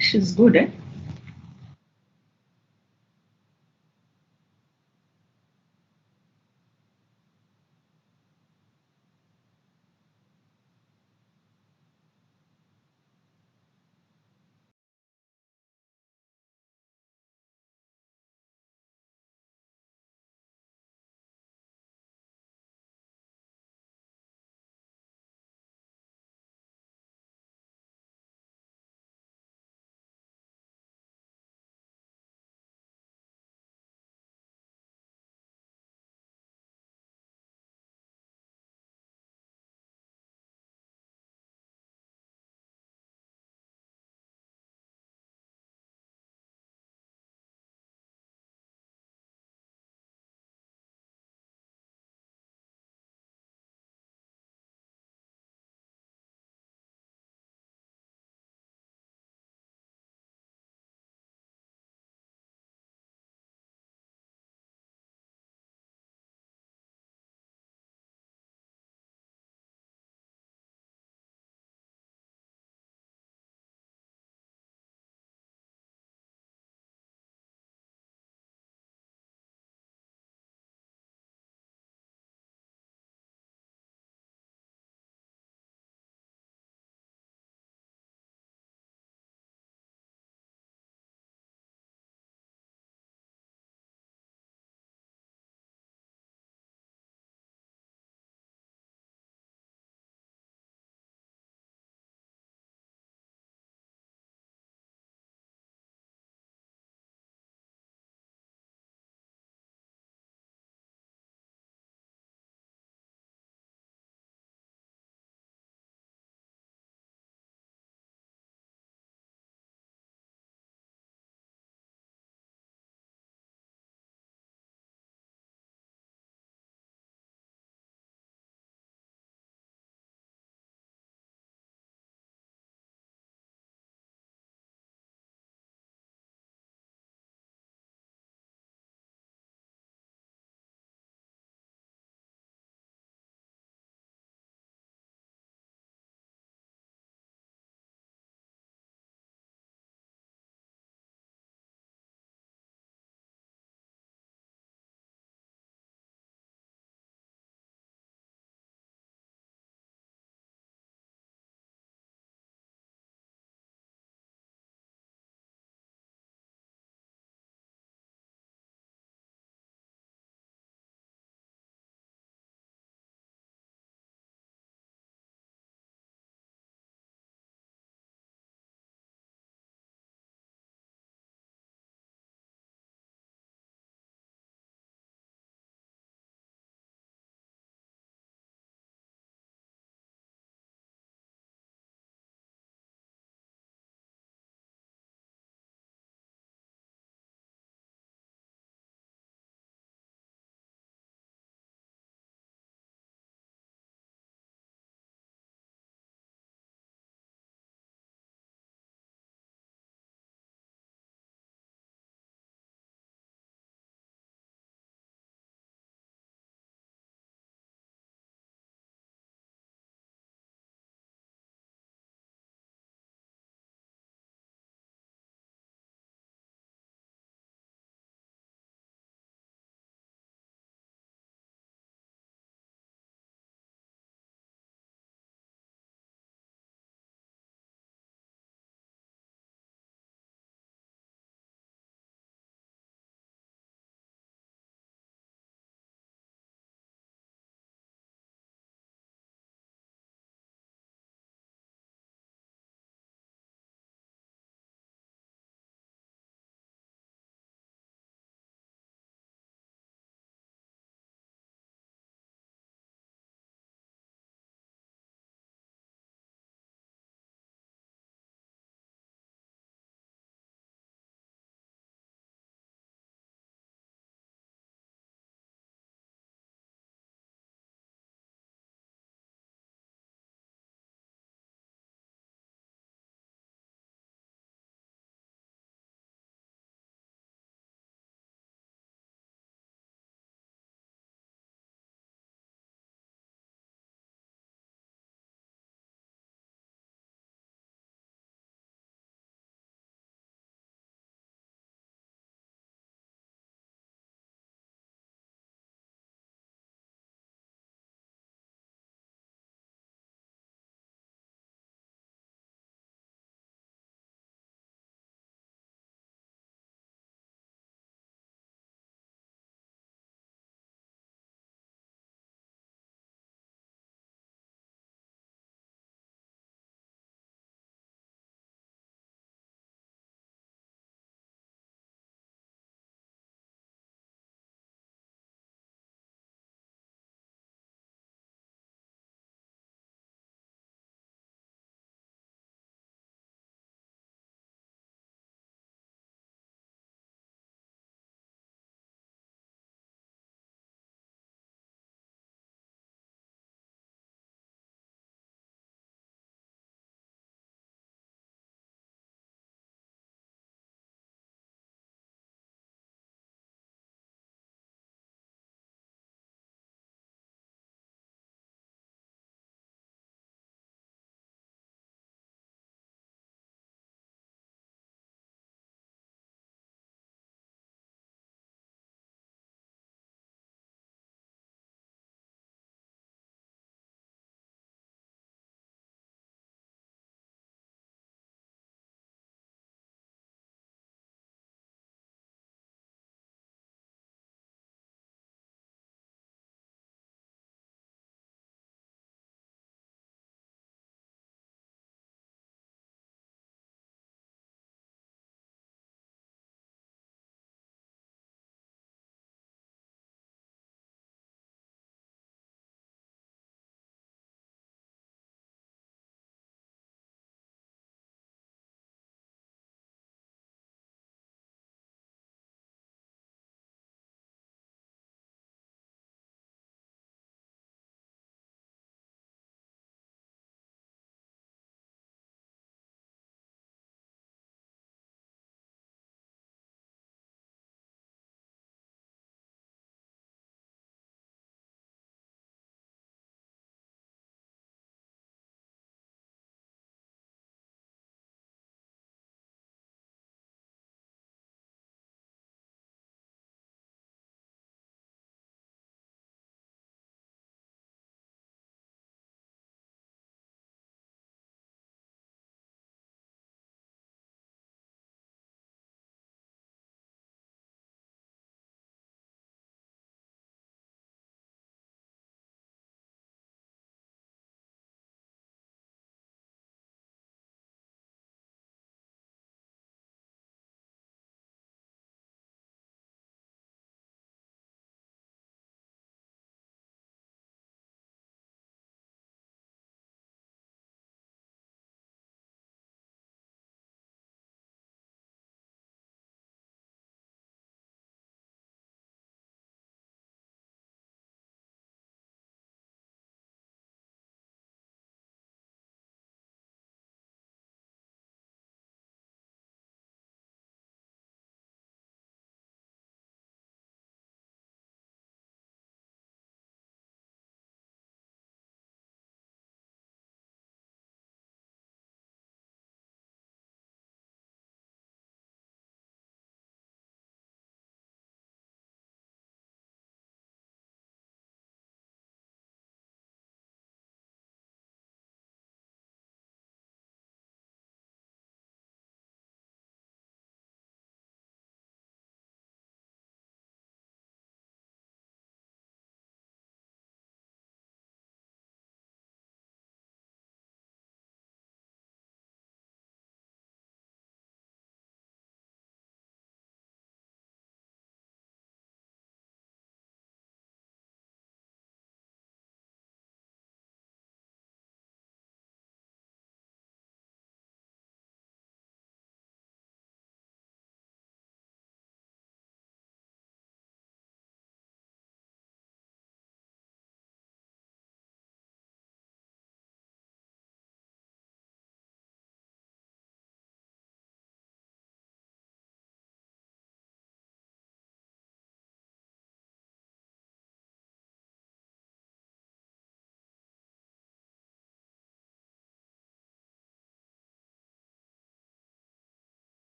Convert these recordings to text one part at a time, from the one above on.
She's good, eh?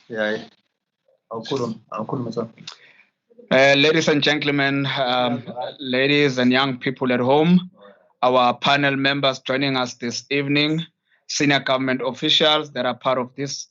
Yeah. Ladies and gentlemen, ladies and young people at home, our panel members joining us this evening, senior government officials that are part of this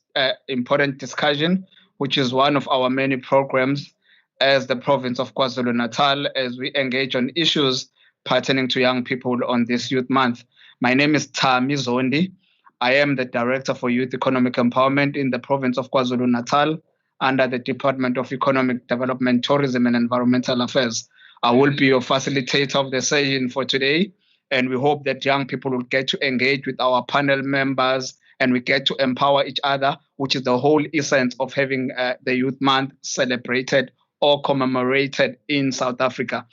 important discussion, which is one of our many programs as the province of KwaZulu-Natal, as we engage on issues pertaining to young people on this Youth Month. My name is Tami Zondi. I am the Director for Youth Economic Empowerment in the province of KwaZulu-Natal under the Department of Economic Development, Tourism and Environmental Affairs. I will be your facilitator of the session for today, and we hope that young people will get to engage with our panel members and we get to empower each other, which is the whole essence of having the Youth Month celebrated or commemorated in South Africa.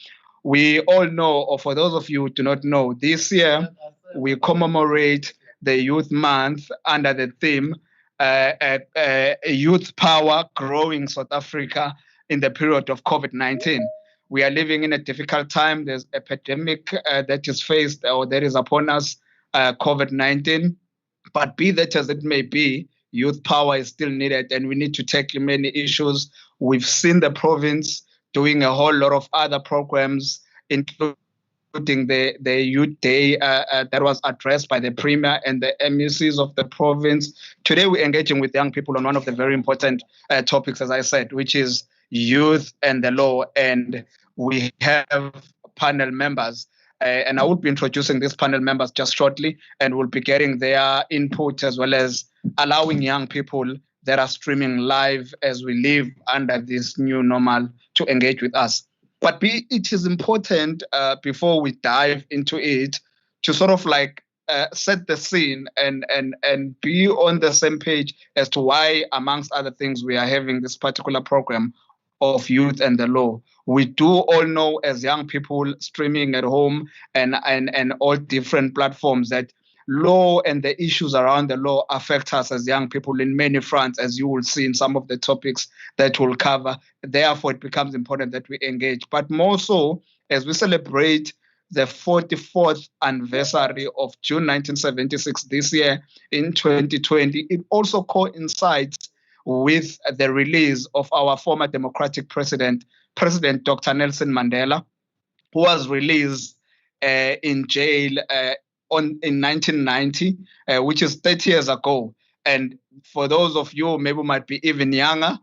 We all know, or for those of you who do not know, this year we commemorate the Youth Month under the theme Youth Power Growing South Africa in the period of COVID-19. We are living in a difficult time. There's a pandemic that is faced or that is upon us, COVID-19. But be that as it may be, youth power is still needed and we need to tackle many issues. We've seen the province doing a whole lot of other programs, including the Youth Day that was addressed by the Premier and the MECs of the province. Today, we're engaging with young people on one of the very important topics, as I said, which is youth and the law. And we have panel members. And I will be introducing these panel members just shortly, and we'll be getting their input as well as allowing young people that are streaming live as we live under this new normal to engage with us. But it is important before we dive into it to sort of like set the scene and be on the same page as to why, amongst other things, we are having this particular program of youth and the law. We do all know as young people streaming at home and all different platforms that law and the issues around the law affect us as young people in many fronts, as you will see in some of the topics that we'll cover. Therefore, it becomes important that we engage. But more so, as we celebrate the 44th anniversary of June 1976 this year in 2020, it also coincides with the release of our former democratic president, President Dr. Nelson Mandela, who was released in jail in 1990, which is 30 years ago. And for those of you maybe might be even younger,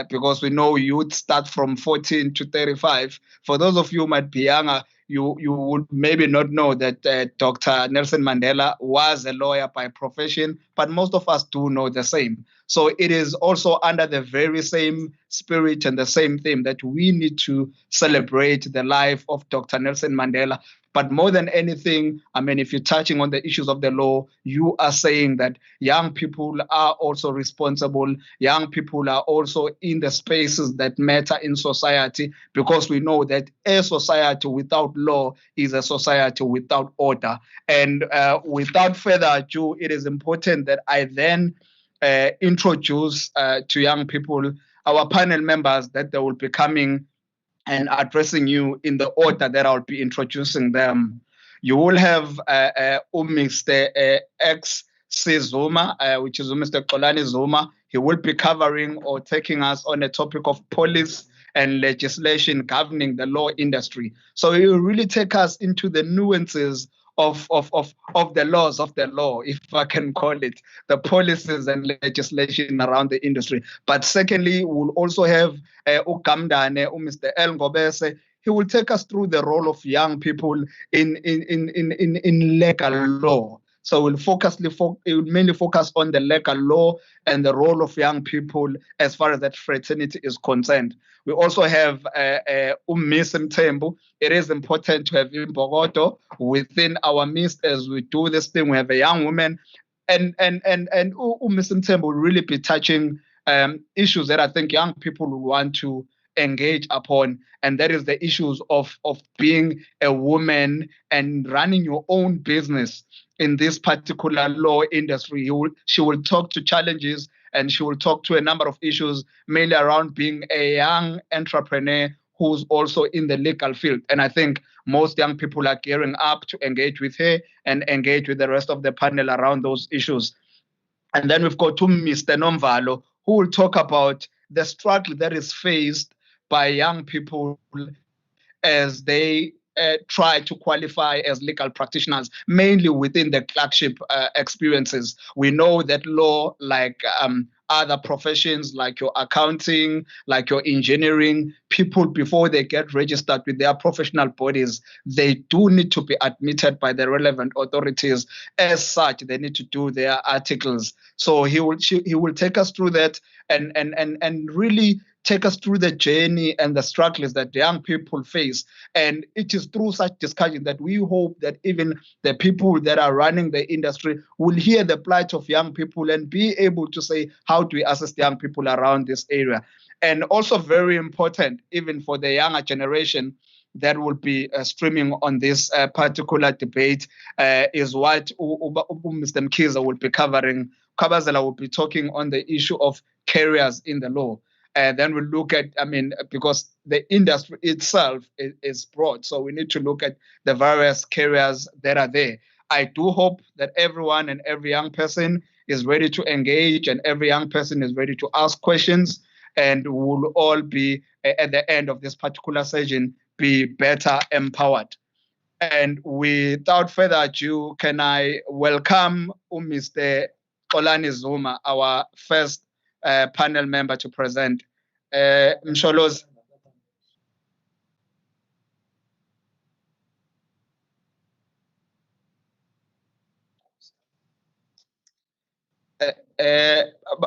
because we know youth start from 14 to 35. For those of you who might be younger, you would maybe not know that Dr. Nelson Mandela was a lawyer by profession, but most of us do know the same. So it is also under the very same spirit and the same theme that we need to celebrate the life of Dr. Nelson Mandela. But more than anything, I mean, if you're touching on the issues of the law, you are saying that young people are also responsible. Young people are also in the spaces that matter in society, because we know that a society without law is a society without order. And without further ado, it is important that I then introduce to young people our panel members that they will be coming and addressing you in the order that I'll be introducing them. You will have Mr. X C Zuma, which is Mr. Kolani Zuma. He will be covering or taking us on a topic of police and legislation governing the law industry. So he will really take us into the nuances of the laws of the law, if I can call it, the policies and legislation around the industry. But secondly, we'll also have Ukamdane, Mr. El Ngobese. He will take us through the role of young people in legal law. So it will mainly focus on the legal law and the role of young people as far as that fraternity is concerned. We also have Miss Mtembu. It is important to have Imbogoto within our midst as we do this thing. We have a young woman, and Miss Mtembu will really be touching issues that I think young people will want to engage upon, and that is the issues of being a woman and running your own business in this particular law industry. She will talk to challenges, and she will talk to a number of issues, mainly around being a young entrepreneur who's also in the legal field. And I think most young people are gearing up to engage with her and engage with the rest of the panel around those issues. And then we've got Mr. Nomvalo, who will talk about the struggle that is faced by young people as they try to qualify as legal practitioners, mainly within the clerkship experiences. We know that law, like other professions, like your accounting, like your engineering, people, before they get registered with their professional bodies, they do need to be admitted by the relevant authorities. As such, they need to do their articles. So he will take us through that and really take us through the journey and the struggles that young people face. And it is through such discussion that we hope that even the people that are running the industry will hear the plight of young people and be able to say, how do we assist young people around this area? And also very important, even for the younger generation that will be streaming on this particular debate, is what Mr. Mkiza will be covering. Kabazela will be talking on the issue of careers in the law. Then we look at, because the industry itself is broad, so we need to look at the various careers that are there. I do hope that everyone and every young person is ready to engage, and every young person is ready to ask questions, and we'll all be, at the end of this particular session, be better empowered. And without further ado, can I welcome Mr. Kolani Zuma, our first panel member to present. Msholozi.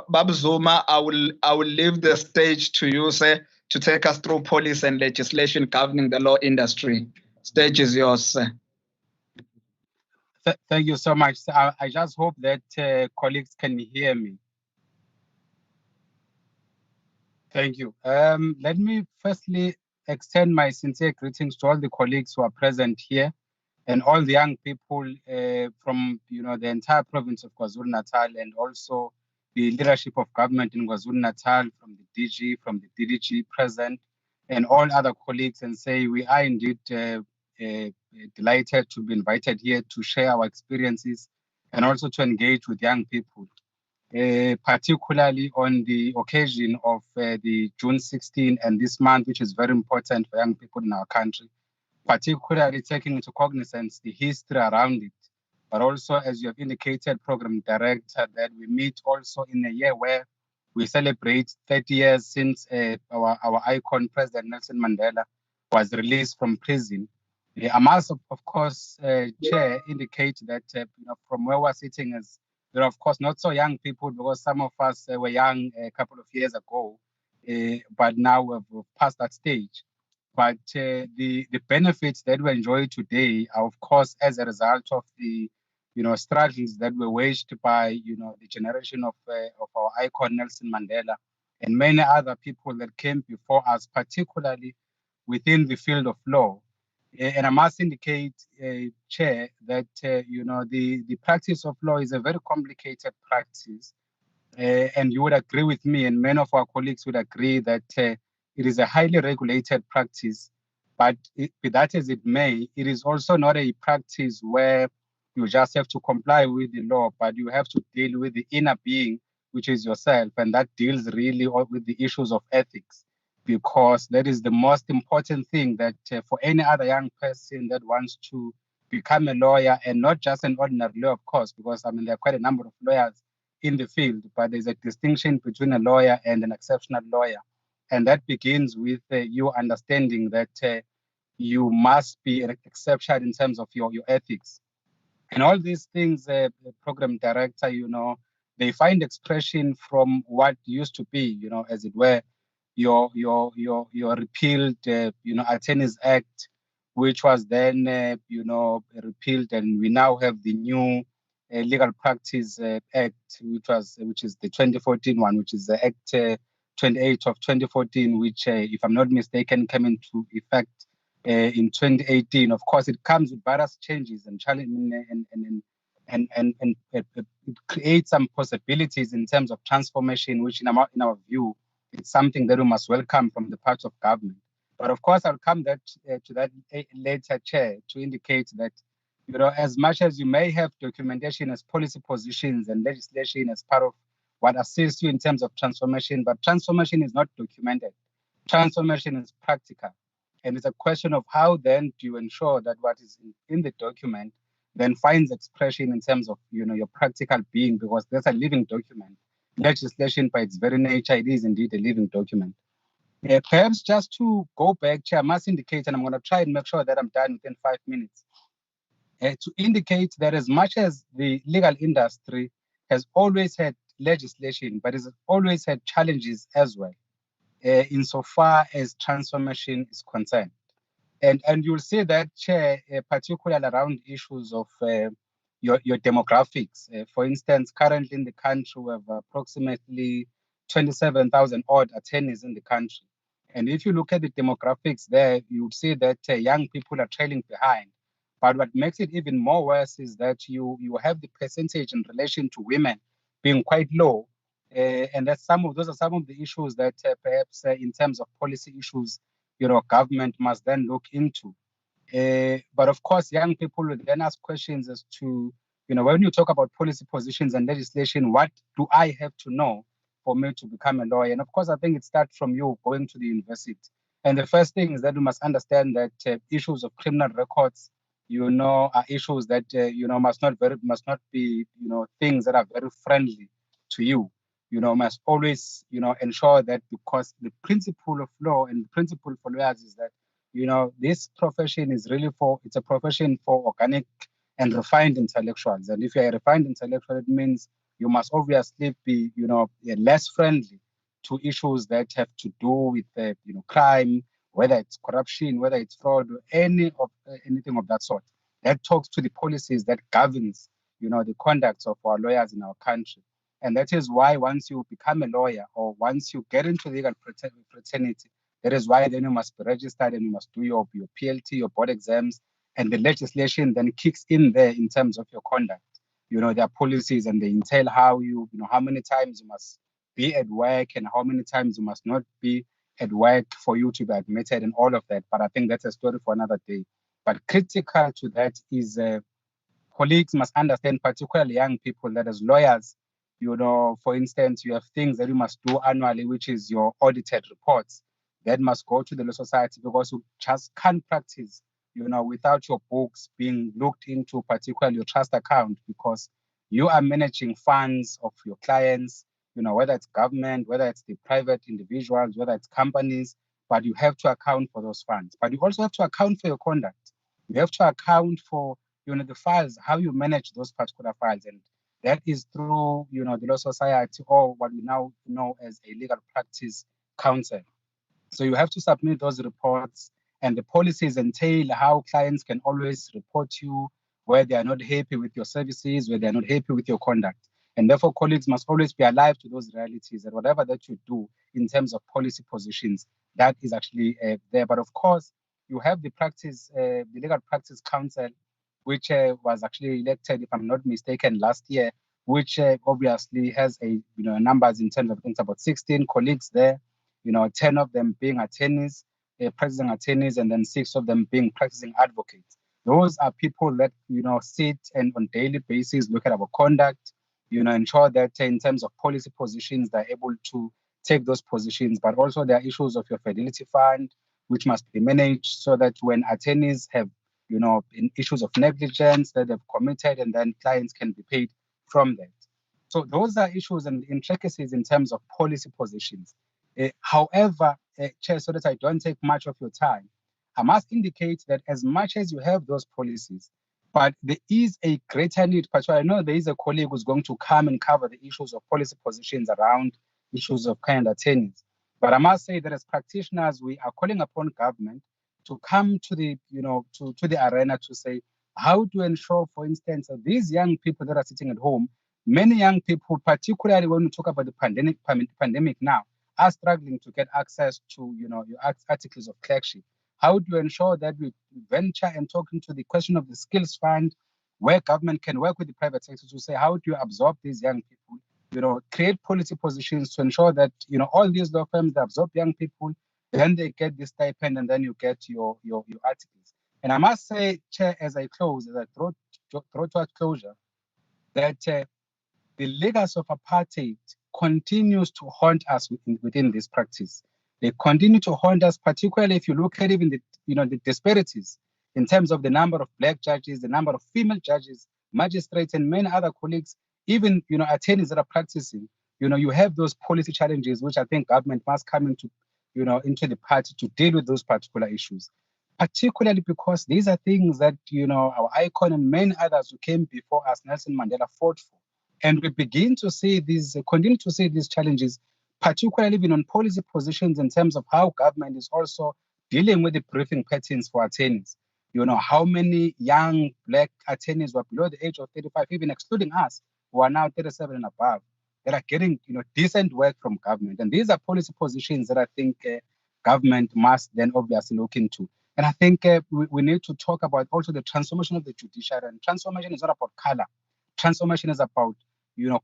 Bab Zuma, I will leave the stage to you, sir, to take us through policy and legislation governing the law industry. Stage is yours, sir. Thank you so much. I just hope that colleagues can hear me. Thank you. Let me firstly extend my sincere greetings to all the colleagues who are present here and all the young people from the entire province of KwaZulu-Natal, and also the leadership of government in KwaZulu-Natal, from the DG, from the DDG present, and all other colleagues, and say we are indeed delighted to be invited here to share our experiences and also to engage with young people, particularly on the occasion of the June 16 and this month, which is very important for young people in our country, particularly taking into cognizance the history around it, but also, as you have indicated, Program Director, that we meet also in a year where we celebrate 30 years since our icon, President Nelson Mandela, was released from prison. I must, of course, Chair, indicate that from where we're sitting as of course, not so young people, because some of us were young a couple of years ago, but now we've passed that stage. But the benefits that we enjoy today are, of course, as a result of the struggles that were waged by the generation of our icon Nelson Mandela and many other people that came before us, particularly within the field of law. And I must indicate, Chair, that the practice of law is a very complicated practice. And you would agree with me, and many of our colleagues would agree that it is a highly regulated practice. But be that as it may, it is also not a practice where you just have to comply with the law, but you have to deal with the inner being, which is yourself. And that deals really with the issues of ethics, because that is the most important thing that for any other young person that wants to become a lawyer, and not just an ordinary lawyer, of course, because I mean, there are quite a number of lawyers in the field, but there's a distinction between a lawyer and an exceptional lawyer. And that begins with you understanding that you must be an exception in terms of your ethics. And all these things, program director, they find expression from what used to be, as it were, your repealed, Attorneys Act, which was then, repealed, and we now have the new Legal Practice Act, which is the 2014 one, which is the Act 28 of 2014, which, if I'm not mistaken, came into effect in 2018. Of course, it comes with various changes and and it creates some possibilities in terms of transformation, which in our view, it's something that we must welcome from the part of government. But of course, I'll come to that later, Chair, to indicate that, as much as you may have documentation as policy positions and legislation as part of what assists you in terms of transformation, but transformation is not documented. Transformation is practical. And it's a question of how then do you ensure that what is in the document then finds expression in terms of your practical being, because that's a living document. Legislation by its very nature, it is indeed a living document. Perhaps just to go back, Chair, I must indicate, and I'm going to try and make sure that I'm done within 5 minutes, to indicate that as much as the legal industry has always had legislation, but has always had challenges as well, insofar as transformation is concerned. And you'll see that, Chair, particularly around issues of your demographics. For instance, currently in the country, we have approximately 27,000 odd attorneys in the country. And if you look at the demographics there, you would see that young people are trailing behind. But what makes it even more worse is that you have the percentage in relation to women being quite low. And those are some of the issues that perhaps in terms of policy issues, government must then look into. But of course, young people will then ask questions as to, when you talk about policy positions and legislation, what do I have to know for me to become a lawyer? And of course, I think it starts from you going to the university. And the first thing is that we must understand that issues of criminal records, are issues that must not be things that are very friendly to you. Must always ensure that, because the principle of law and the principle for lawyers is that this profession is really it's a profession for organic and refined intellectuals. And if you're a refined intellectual, it means you must obviously be less friendly to issues that have to do with crime, whether it's corruption, whether it's fraud, or anything of that sort. That talks to the policies that governs the conduct of our lawyers in our country. And that is why once you become a lawyer, or once you get into legal fraternity, that is why then you must be registered and you must do your PLT, your board exams, and the legislation then kicks in there in terms of your conduct. There are policies, and they entail how how many times you must be at work and how many times you must not be at work for you to be admitted, and all of that. But I think that's a story for another day. But critical to that is colleagues must understand, particularly young people, that as lawyers, for instance, you have things that you must do annually, which is your audited reports that must go to the law society, because you just can't practice, without your books being looked into, particularly your trust account, because you are managing funds of your clients. whether it's government, whether it's the private individuals, whether it's companies, but you have to account for those funds. But you also have to account for your conduct. You have to account for, the files, how you manage those particular files. And that is through, the Law Society, or what we now know as a legal practice council. So you have to submit those reports, and the policies entail how clients can always report you where they are not happy with your services, where they are not happy with your conduct. And therefore, colleagues must always be alive to those realities, that whatever that you do in terms of policy positions, that is actually there. But of course, you have the Legal Practice Council, which was actually elected, if I'm not mistaken, last year, which obviously has numbers in terms of, I think, about 16 colleagues there. 10 of them being attorneys, practicing attorneys, and then 6 of them being practicing advocates. Those are people that, sit and on daily basis look at our conduct, ensure that in terms of policy positions, they're able to take those positions, but also there are issues of your fidelity fund, which must be managed so that when attorneys have, in issues of negligence that they've committed, and then clients can be paid from that. So those are issues and intricacies in terms of policy positions. However, Chair, so that I don't take much of your time, I must indicate that as much as you have those policies, but there is a greater need. I know there is a colleague who's going to come and cover the issues of policy positions around issues of kind attorneys. But I must say that as practitioners, we are calling upon government to come to the, to the arena to say, how to ensure, for instance, that these young people that are sitting at home, many young people, particularly when we talk about the pandemic now, are struggling to get access to, your articles of clerkship. How do you ensure that we venture and talk into the question of the skills fund, where government can work with the private sector to say, how do you absorb these young people, create policy positions to ensure that, all these law firms that absorb young people, then they get the stipend, and then you get your articles. And I must say, Chair, as I close, as I draw towards closure, that the legacy of apartheid continues to haunt us within this practice. They continue to haunt us, particularly if you look at even the disparities in terms of the number of black judges, the number of female judges, magistrates, and many other colleagues, even attorneys that are practicing. You have those policy challenges, which I think government must come into the party to deal with those particular issues. Particularly because these are things that our icon and many others who came before us, Nelson Mandela, fought for. And we begin to see continue to see these challenges, particularly even on policy positions in terms of how government is also dealing with the briefing patterns for attorneys. How many young black attorneys were below the age of 35, even excluding us, who are now 37 and above, that are getting decent work from government. And these are policy positions that I think government must then obviously look into. And I think we need to talk about also the transformation of the judiciary. And transformation is not about color. Transformation is about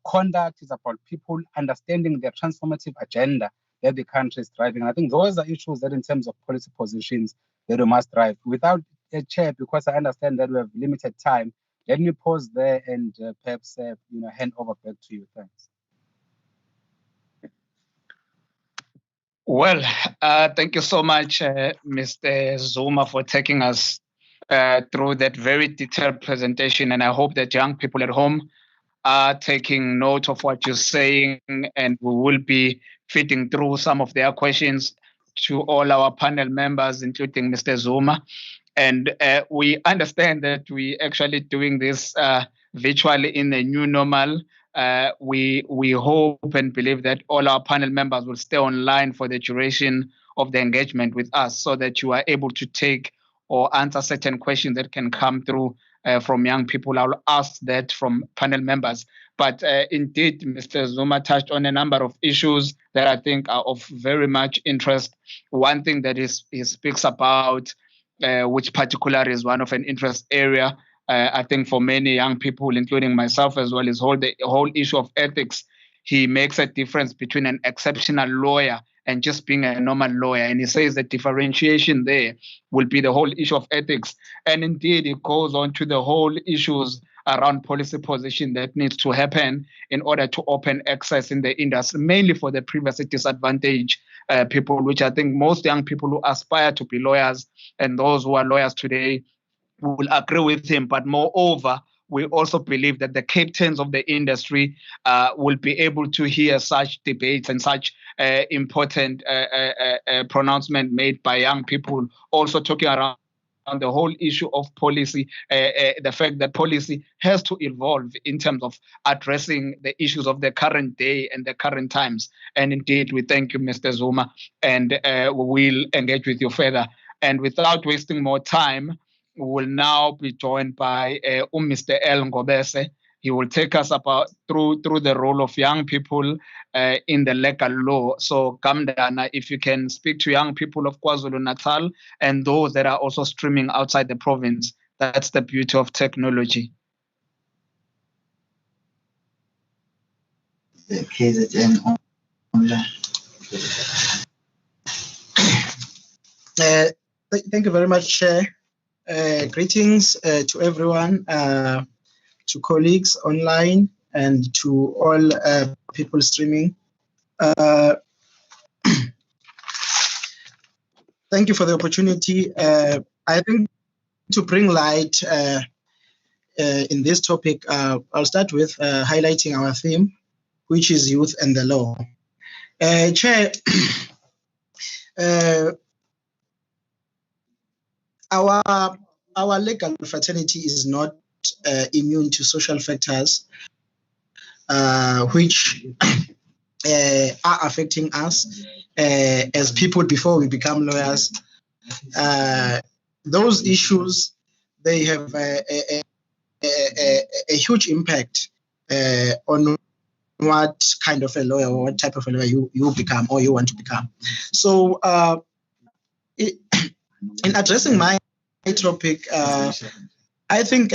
conduct, is about people understanding their transformative agenda that the country is driving. And I think those are issues that in terms of policy positions that we must drive. Without a chair, because I understand that we have limited time, let me pause there and perhaps hand over back to you. Thanks. Well, thank you so much, Mr. Zuma, for taking us through that very detailed presentation. And I hope that young people at home are taking note of what you're saying, and we will be feeding through some of their questions to all our panel members, including Mr. Zuma. And we understand that we're actually doing this virtually in the new normal. We hope and believe that all our panel members will stay online for the duration of the engagement with us, so that you are able to take or answer certain questions that can come through from young people. I'll ask that from panel members. But indeed, Mr. Zuma touched on a number of issues that I think are of very much interest. One thing that he speaks about, which particularly is one of an interest area, I think for many young people, including myself as well, is the whole issue of ethics. He makes a difference between an exceptional lawyer and just being a normal lawyer. And he says the differentiation there will be the whole issue of ethics. And indeed, it goes on to the whole issues around policy position that needs to happen in order to open access in the industry, mainly for the previously disadvantaged people, which I think most young people who aspire to be lawyers and those who are lawyers today will agree with him. But moreover, we also believe that the captains of the industry will be able to hear such debates and such important pronouncement made by young people, also talking around on the whole issue of policy, the fact that policy has to evolve in terms of addressing the issues of the current day and the current times. And indeed, we thank you, Mr. Zuma, and we will engage with you further. And without wasting more time, we will now be joined by Mr. El Ngobese. He will take us through the role of young people in the legal law. So, Kamdana, if you can speak to young people of KwaZulu-Natal and those that are also streaming outside the province, that's the beauty of technology. KZN online. Thank you very much, Chair. Greetings to everyone, to colleagues online, and to all people streaming. Thank you for the opportunity. I think to bring light in this topic, I'll start with highlighting our theme, which is youth and the law. Chair, our legal fraternity is not immune to social factors which are affecting us as people before we become lawyers. Those issues, they have a huge impact on what kind of a lawyer or what type of a lawyer you become or you want to become. So in addressing my topic, I think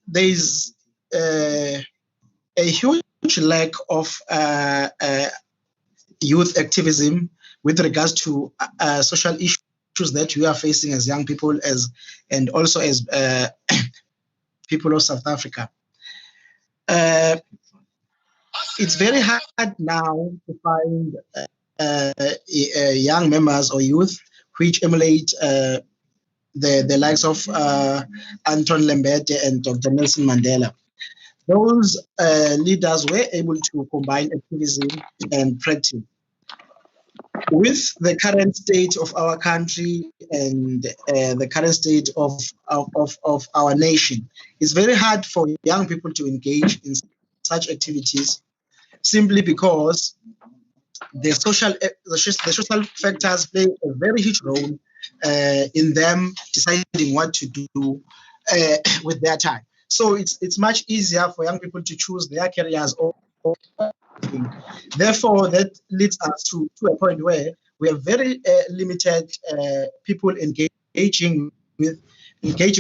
there's a huge lack of youth activism with regards to social issues that we are facing as young people, and also as people of South Africa. It's very hard now to find young members or youth which emulate the likes of Anton Lembede and Dr. Nelson Mandela. Those leaders were able to combine activism and practice. With the current state of our country and the current state of our nation, it's very hard for young people to engage in such activities simply because the social factors play a very huge role in them deciding what to do with their time. So it's much easier for young people to choose their careers. Therefore, that leads us to a point where we have very limited people engaging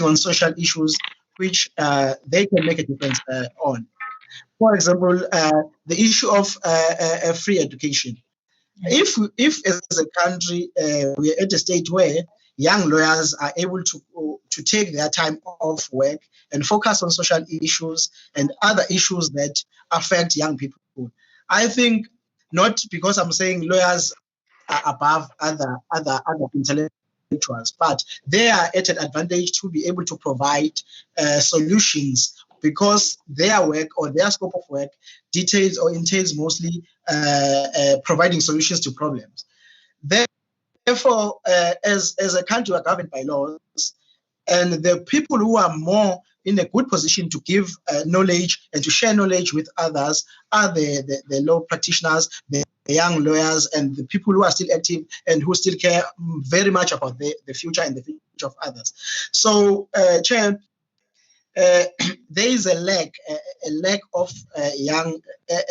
on social issues which they can make a difference on. For example, the issue of free education. If as a country we are at a state where young lawyers are able to take their time off work and focus on social issues and other issues that affect young people, I think, not because I'm saying lawyers are above other intellectuals, but they are at an advantage to be able to provide solutions, because their work or their scope of work details or entails mostly providing solutions to problems. Therefore, as a country, we are governed by laws, and the people who are more in a good position to give knowledge and to share knowledge with others are the law practitioners, the young lawyers, and the people who are still active and who still care very much about the future and the future of others. So, Chair, there is a lack of young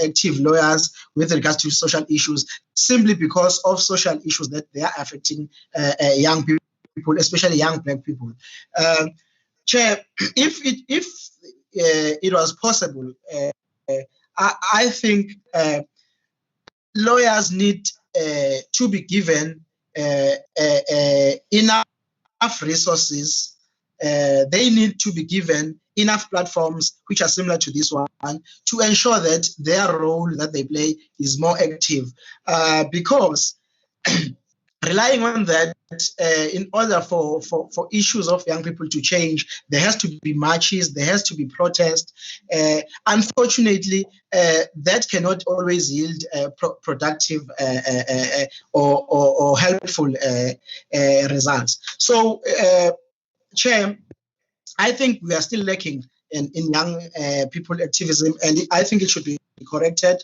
active lawyers with regards to social issues, simply because of social issues that they are affecting young people, especially young Black people. Chair, if it was possible, I think lawyers need to be given enough resources. They need to be given enough platforms which are similar to this one to ensure that their role that they play is more active, because relying on that, in order for issues of young people to change, there has to be marches, there has to be protest. Unfortunately, that cannot always yield productive or helpful results. So, Chair, I think we are still lacking in young people activism, and I think it should be corrected.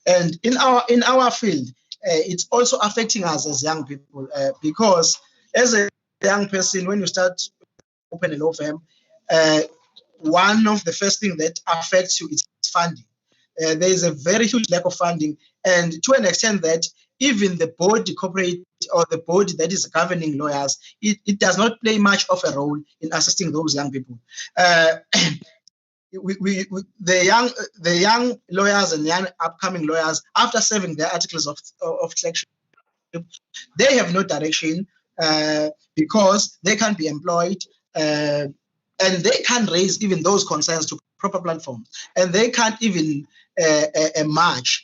And in our field, it's also affecting us as young people because as a young person, when you start open a law firm, one of the first things that affects you is funding. There is a very huge lack of funding, and to an extent that even the board corporate or the board that is governing lawyers, it does not play much of a role in assisting those young people. The young lawyers and young upcoming lawyers, after serving their articles of clerkship, they have no direction because they can't be employed and they can't raise even those concerns to proper platforms, and they can't even march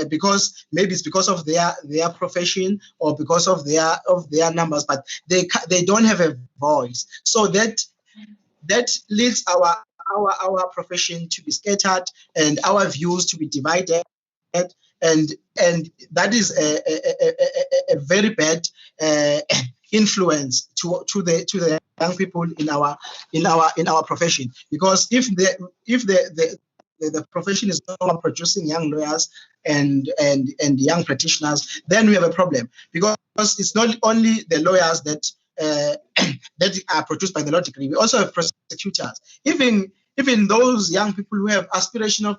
because maybe it's because of their profession or because of their numbers, but they don't have a voice. So that leads our profession to be scattered and our views to be divided, and that is a very bad influence to the young people in our profession. Because if the profession is not producing young lawyers and young practitioners, then we have a problem, because it's not only the lawyers that that are produced by the law degree. We also have prosecutors. Even those young people who have aspirations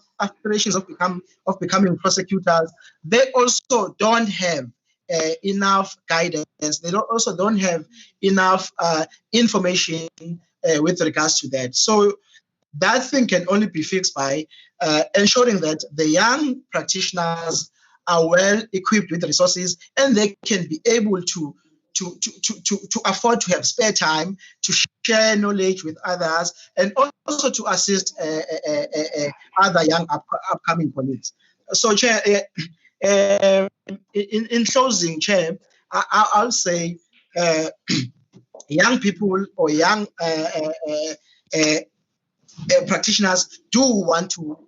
of becoming prosecutors, they also don't have enough guidance. They also don't have enough information with regards to that. So that thing can only be fixed by ensuring that the young practitioners are well equipped with resources, and they can be able to afford to have spare time to share knowledge with others, and also to assist other young upcoming colleagues. So, Chair, in closing, Chair, I'll say young people or young practitioners do want to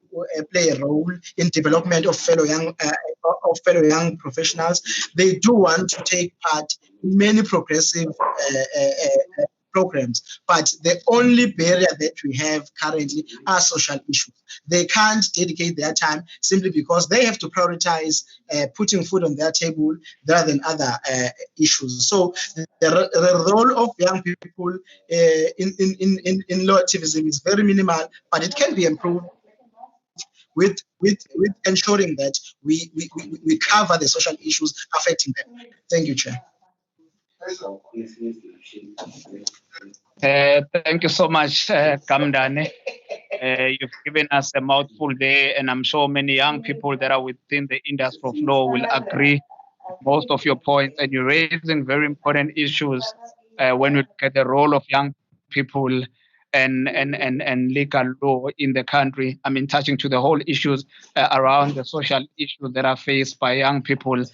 play a role in development of fellow young professionals. They do want to take part in many progressive programs, but the only barrier that we have currently are social issues. They can't dedicate their time simply because they have to prioritize putting food on their table rather than other issues. So the role of young people in law activism is very minimal, but it can be improved with ensuring that we cover the social issues affecting them. Thank you, Chair. Thank you so much, Kamdane. You've given us a mouthful there, and I'm sure many young people that are within the industry of law will agree most of your points, and you're raising very important issues when we look at the role of young people and legal law in the country. I mean, touching to the whole issues around the social issues that are faced by young people.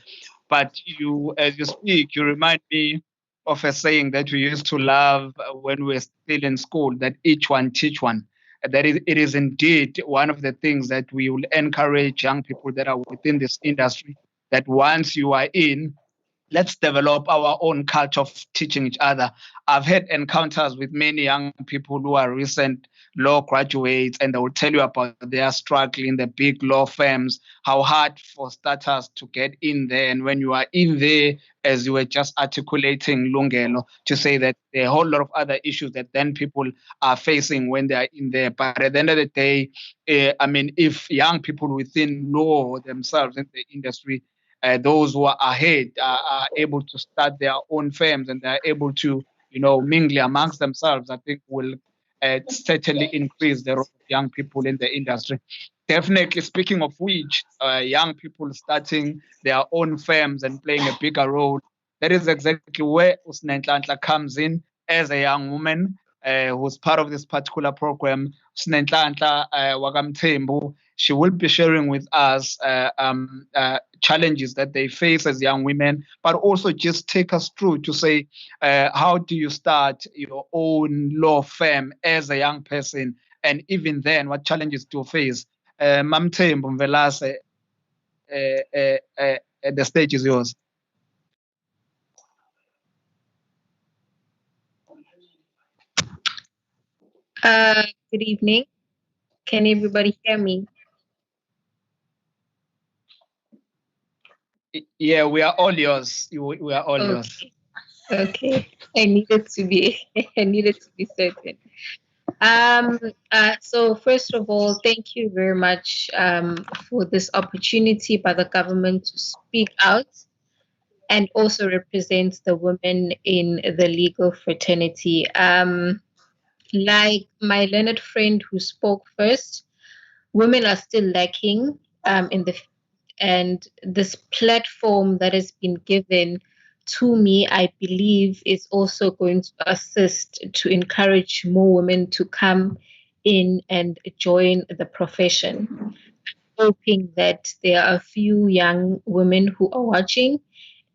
But you, as you speak, you remind me of a saying that we used to love when we were still in school, that each one teach one. That it is indeed one of the things that we will encourage young people that are within this industry, that once you are in, let's develop our own culture of teaching each other. I've had encounters with many young people who are recent law graduates, and they will tell you about their struggle in the big law firms, how hard for starters to get in there. And when you are in there, as you were just articulating, Lungelo, to say that there are a whole lot of other issues that then people are facing when they are in there. But at the end of the day, I mean, if young people within law themselves in the industry, those who are ahead are able to start their own firms, and they're able to, mingle amongst themselves, I think will certainly increase the role of young people in the industry. Definitely, speaking of which, young people starting their own firms and playing a bigger role, that is exactly where Usnenhlanhla comes in as a young woman who's part of this particular program. Usnenhlanhla Wakamthembu She will be sharing with us challenges that they face as young women, but also just take us through to say, how do you start your own law firm as a young person? And even then, what challenges do you face? Mam Thembu Mvelase, the stage is yours. Good evening. Can everybody hear me? Yeah, we are all yours. We are all yours. Okay. I needed to be certain. So first of all, thank you very much for this opportunity by the government to speak out and also represent the women in the legal fraternity. Like my learned friend who spoke first, women are still lacking in the, and this platform that has been given to me, I believe, is also going to assist to encourage more women to come in and join the profession. Hoping that there are a few young women who are watching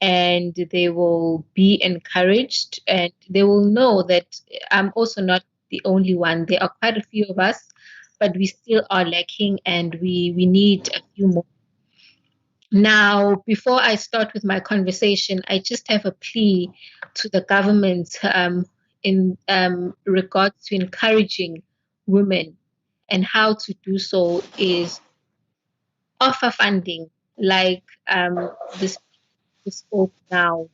and they will be encouraged and they will know that I'm also not the only one. There are quite a few of us, but we still are lacking and we need a few more. Now, before I start with my conversation, I just have a plea to the government in regards to encouraging women, and how to do so is offer funding like this spoke now.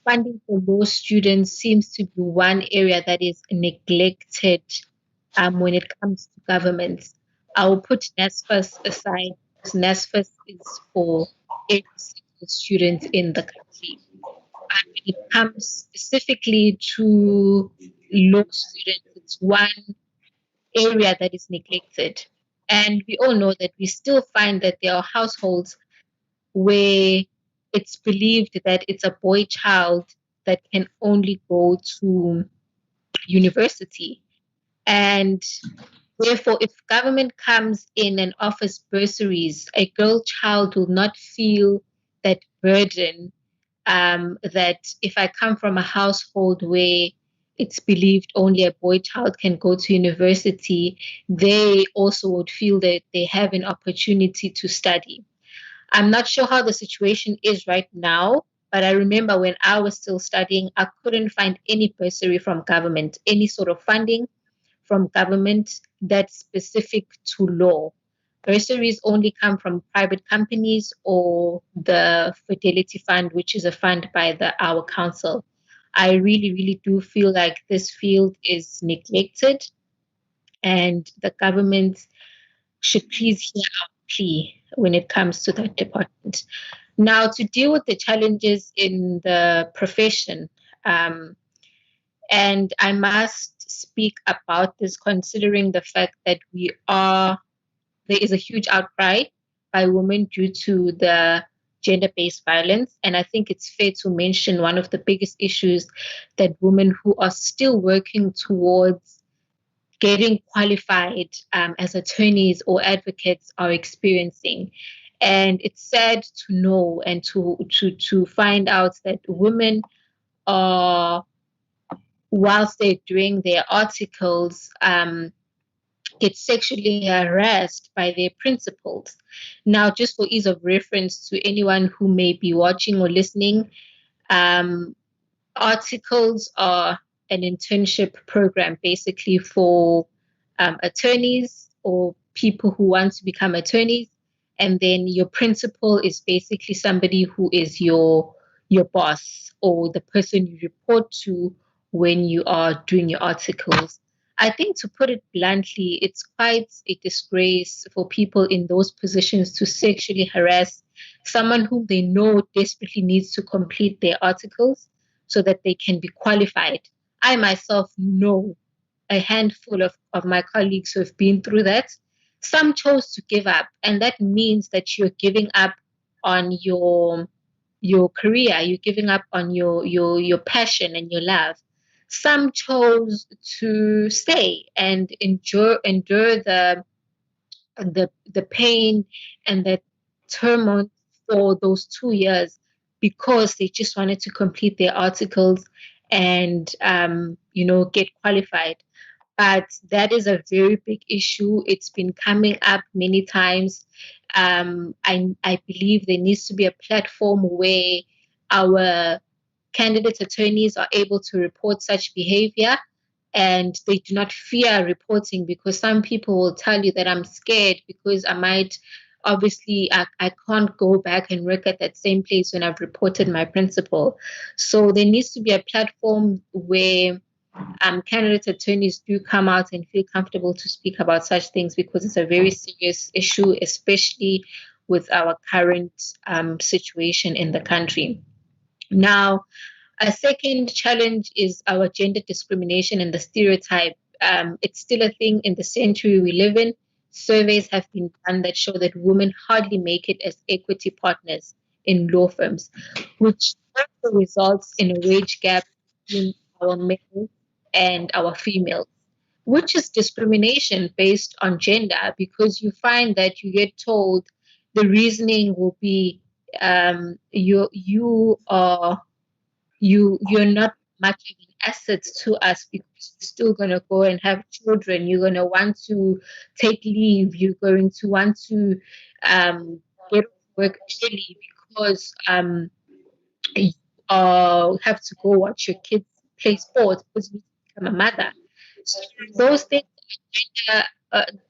Funding for law students seems to be one area that is neglected when it comes to governments. I will put NSFAS aside because NSFAS is for every single student in the country. When it comes specifically to law students, it's one area that is neglected. And we all know that we still find that there are households where it's believed that it's a boy child that can only go to university. And therefore, if government comes in and offers bursaries, a girl child will not feel that burden that if I come from a household where it's believed only a boy child can go to university, they also would feel that they have an opportunity to study. I'm not sure how the situation is right now, but I remember when I was still studying, I couldn't find any bursary from government, any sort of funding from government that's specific to law. Bursaries only come from private companies or the Fidelity Fund, which is a fund by our council. I really, really do feel like this field is neglected and the government should please hear our plea when it comes to that department. Now, to deal with the challenges in the profession, and I must speak about this considering the fact that there is a huge outcry by women due to the gender-based violence. And I think it's fair to mention one of the biggest issues that women who are still working towards getting qualified as attorneys or advocates are experiencing. And it's sad to know and to find out that women are, whilst they're doing their articles, get sexually harassed by their principals. Now, just for ease of reference to anyone who may be watching or listening, articles are an internship program basically for attorneys or people who want to become attorneys. And then your principal is basically somebody who is your boss or the person you report to when you are doing your articles. I think, to put it bluntly, it's quite a disgrace for people in those positions to sexually harass someone whom they know desperately needs to complete their articles so that they can be qualified. I myself know a handful of my colleagues who have been through that. Some chose to give up, and that means that you're giving up on your career, you're giving up on your passion and your love. Some chose to stay and endure the the pain and the turmoil for those 2 years, because they just wanted to complete their articles and get qualified. But that is a very big issue. It's been coming up many times. I believe there needs to be a platform where our candidate attorneys are able to report such behavior, and they do not fear reporting, because some people will tell you that I'm scared because I can't go back and work at that same place when I've reported my principal. So there needs to be a platform where candidate attorneys do come out and feel comfortable to speak about such things, because it's a very serious issue, especially with our current situation in the country. Now, a second challenge is our gender discrimination and the stereotype. It's still a thing in the century we live in. Surveys have been done that show that women hardly make it as equity partners in law firms, which also results in a wage gap between our males and our females, which is discrimination based on gender, because you find that you get told the reasoning will be you're not much of an asset to us, because you're still going to go and have children. You're going to want to take leave. You're going to want to get off work early because you have to go watch your kids play sports because you become a mother. So those things are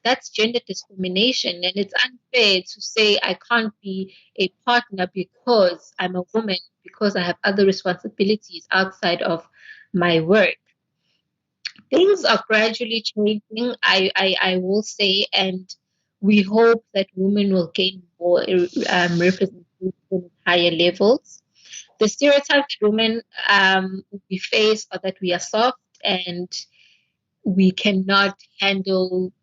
that's gender discrimination, and it's unfair to say I can't be a partner because I'm a woman, because I have other responsibilities outside of my work. Things are gradually changing, I will say, and we hope that women will gain more representation at higher levels. The stereotypes that women we face are that we are soft and we cannot handle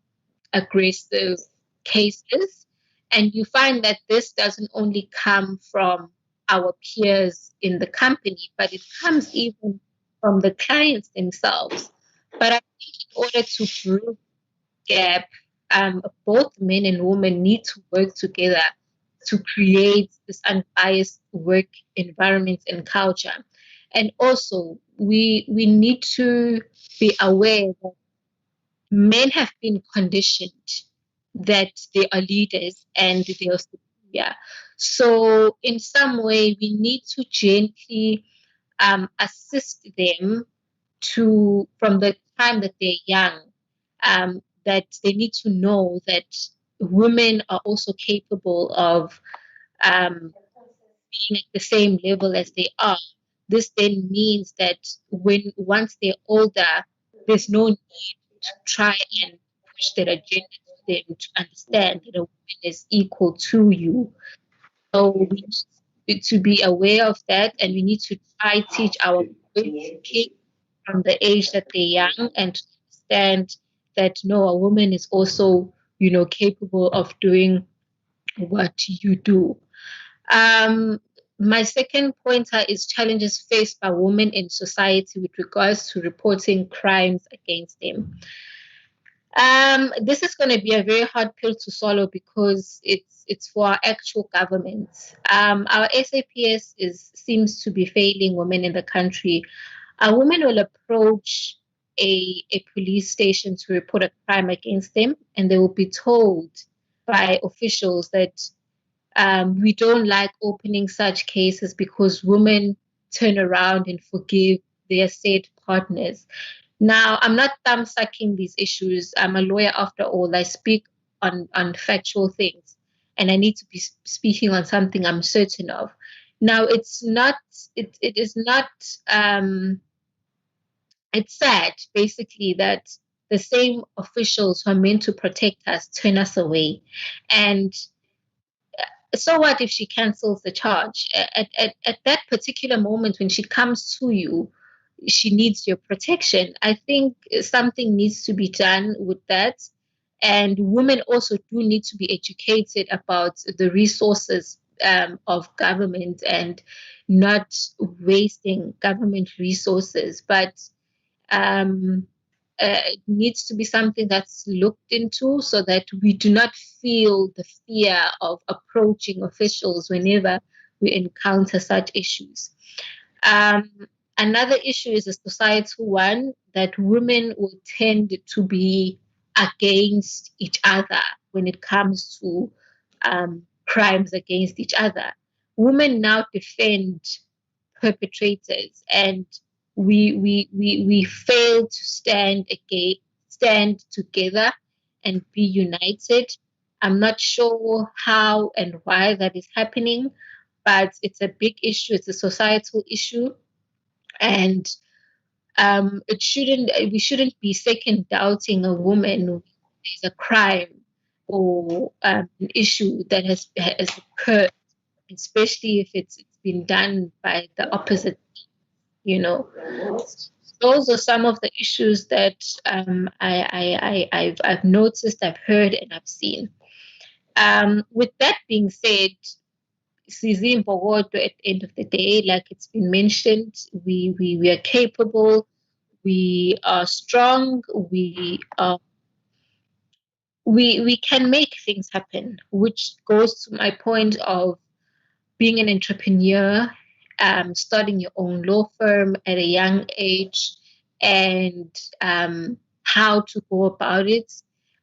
aggressive cases. And you find that this doesn't only come from our peers in the company, but it comes even from the clients themselves. But I think in order to bridge the gap, both men and women need to work together to create this unbiased work environment and culture. And also, we need to be aware that men have been conditioned that they are leaders and they are superior. So, in some way, we need to gently assist them from the time that they're young, that they need to know that women are also capable of being at the same level as they are. This then means that once they're older, there's no need to try and push that agenda to them to understand that a woman is equal to you. So we need to be aware of that, and we need to try teach our kids from the age that they're young, and to understand that no, a woman is also, capable of doing what you do. Um, my second pointer is challenges faced by women in society with regards to reporting crimes against them. This is going to be a very hard pill to swallow, because it's for our actual government. Our SAPS seems to be failing women in the country. A woman will approach a police station to report a crime against them, and they will be told by officials that we don't like opening such cases because women turn around and forgive their said partners. Now, I'm not thumb sucking these issues. I'm a lawyer after all. I speak on factual things, and I need to be speaking on something I'm certain of. Now, it is not, it's sad basically that the same officials who are meant to protect us turn us away. And so what if she cancels the charge? At that particular moment when she comes to you, she needs your protection. I think something needs to be done with that. And women also do need to be educated about the resources of government and not wasting government resources. But it needs to be something that's looked into so that we do not feel the fear of approaching officials whenever we encounter such issues. Another issue is a societal one, that women will tend to be against each other when it comes to crimes against each other. Women now defend perpetrators, and we fail to stand together and be united. I'm not sure how and why that is happening, but it's a big issue. It's a societal issue, and we shouldn't be second doubting a woman who is a crime or an issue that has occurred, especially if it's been done by the opposite. Those are some of the issues that I've noticed, I've heard, and I've seen. With that being said, Sizi Mbogodo, at the end of the day, like it's been mentioned, we are capable, we are strong, we can make things happen, which goes to my point of being an entrepreneur, starting your own law firm at a young age, and how to go about it.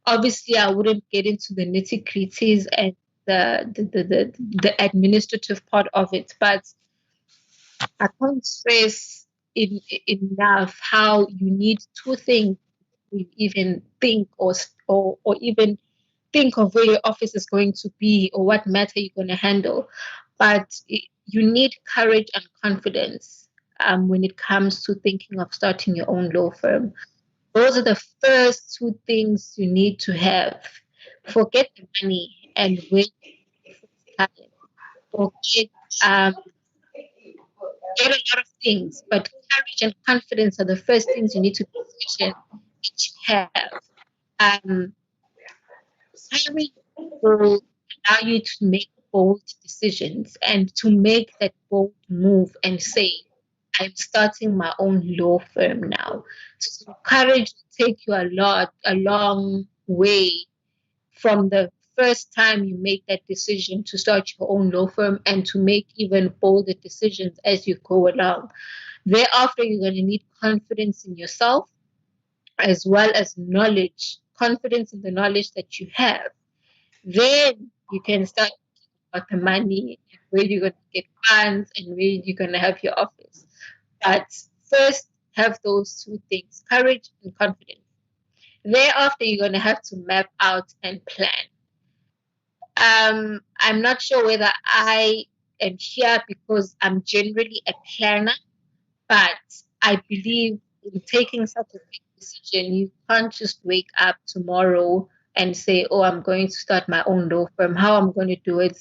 Obviously, I wouldn't get into the nitty-gritties and the administrative part of it, but I can't stress enough how you need two things to even think or even think of where your office is going to be or what matter you're going to handle. But you need courage and confidence when it comes to thinking of starting your own law firm. Those are the first two things you need to have. Forget the money and wait for talent. Forget get a lot of things, but courage and confidence are the first things you need to position that you have. Courage will allow you to make bold decisions and to make that bold move and say, I'm starting my own law firm now. So courage will take you a long way from the first time you make that decision to start your own law firm and to make even bolder decisions as you go along. Thereafter, you're going to need confidence in yourself as well as knowledge, confidence in the knowledge that you have. Then you can start thinking about the money, where you're going to get funds and where you're going to have your office. But first, have those two things, courage and confidence. Thereafter, you're going to have to map out and plan. I'm not sure whether I am here because I'm generally a planner, but I believe in taking such a big decision, you can't just wake up tomorrow and say, "Oh, I'm going to start my own law firm." How I'm going to do it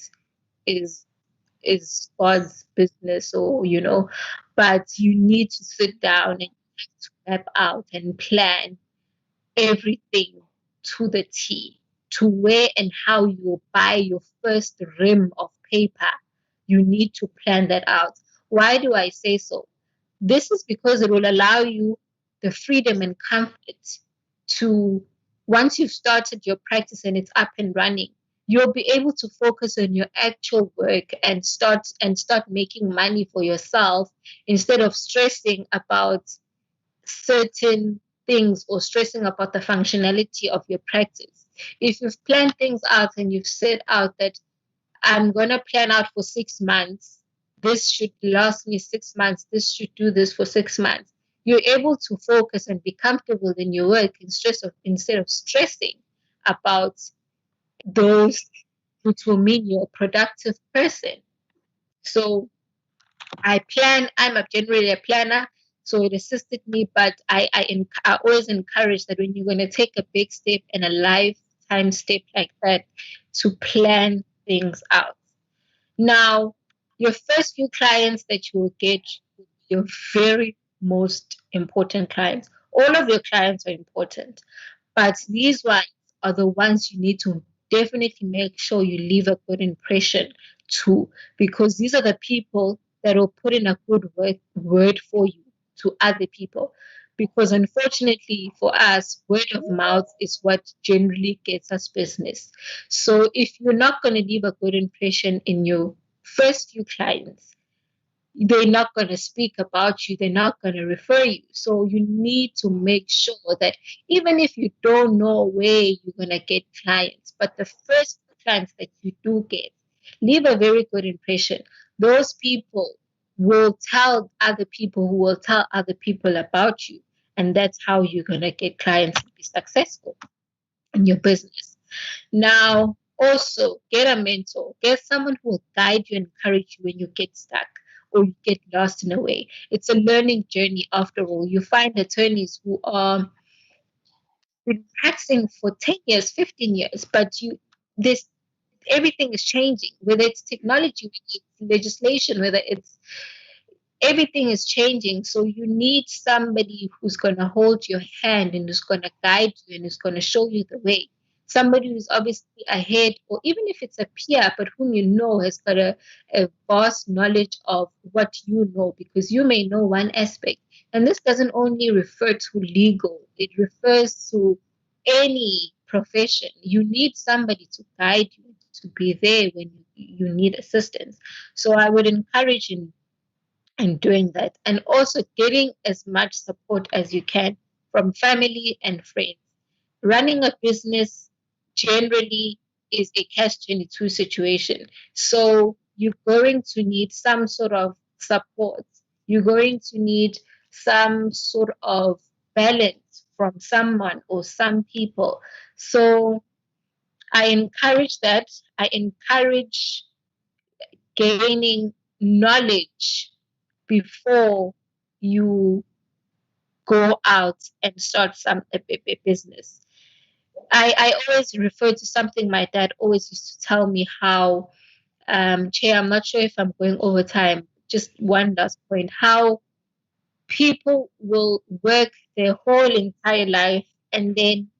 is God's business, or but you need to sit down and to map out and plan everything to the T, to where and how you will buy your first rim of paper. You need to plan that out. Why do I say so? This is because it will allow you the freedom and comfort to, once you've started your practice and it's up and running, you'll be able to focus on your actual work and start making money for yourself instead of stressing about certain things or stressing about the functionality of your practice. If you've planned things out and you've set out that I'm going to plan out for 6 months, this should last me 6 months, this should do this for 6 months, you're able to focus and be comfortable in your work instead of stressing about those, which will mean you're a productive person. So I'm generally a planner, so it assisted me, but I always encourage that when you're going to take a big step and a lifetime step like that, to plan things out. Now, your first few clients that you will get will be your very most important clients. All of your clients are important, but these ones are the ones you need to definitely make sure you leave a good impression to, because these are the people that will put in a good word for you to other people. because unfortunately for us, word of mouth is what generally gets us business. So if you're not going to leave a good impression in your first few clients, they're not going to speak about you, they're not going to refer you. So you need to make sure that even if you don't know where you're going to get clients, but the first clients that you do get, leave a very good impression. Those people will tell other people who will tell other people about you. And that's how you're going to get clients and be successful in your business. Now, also get a mentor, get someone who will guide you and encourage you when you get stuck or you get lost in a way. It's a learning journey after all. You find attorneys who are been practicing for 10 years, 15 years, but this everything is changing, whether it's technology, whether it's legislation, whether it's everything is changing. So you need somebody who's going to hold your hand and who's going to guide you and who's going to show you the way. Somebody who's obviously ahead, or even if it's a peer, but whom you know has got a vast knowledge of what you know, because you may know one aspect. And this doesn't only refer to legal, it refers to any profession. You need somebody to guide you, to be there when you need assistance. So I would encourage you in doing that, and also getting as much support as you can from family and friends. Running a business generally is a catch-22 situation. So you're going to need some sort of support. You're going to need some sort of balance from someone or some people. So I encourage that. I encourage gaining knowledge before you go out and start a business. I always refer to something my dad always used to tell me how, Chair, I'm not sure if I'm going over time, just one last point, how people will work their whole entire life, and then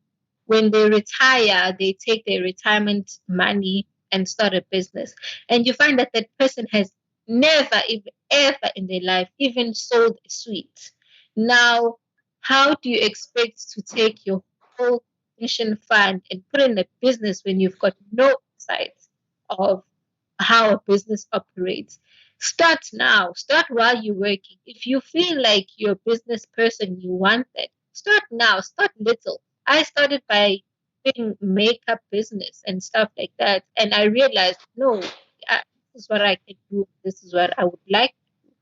when they retire, they take their retirement money and start a business. And you find that that person has never, ever in their life even sold a sweet. Now, how do you expect to take your whole pension fund and put in a business when you've got no insight of how a business operates? Start now. Start while you're working. If you feel like you're a business person, you want that, start now. Start little. I started by doing makeup business and stuff like that, and I realized, no, this is what I can do. This is what I would like to do.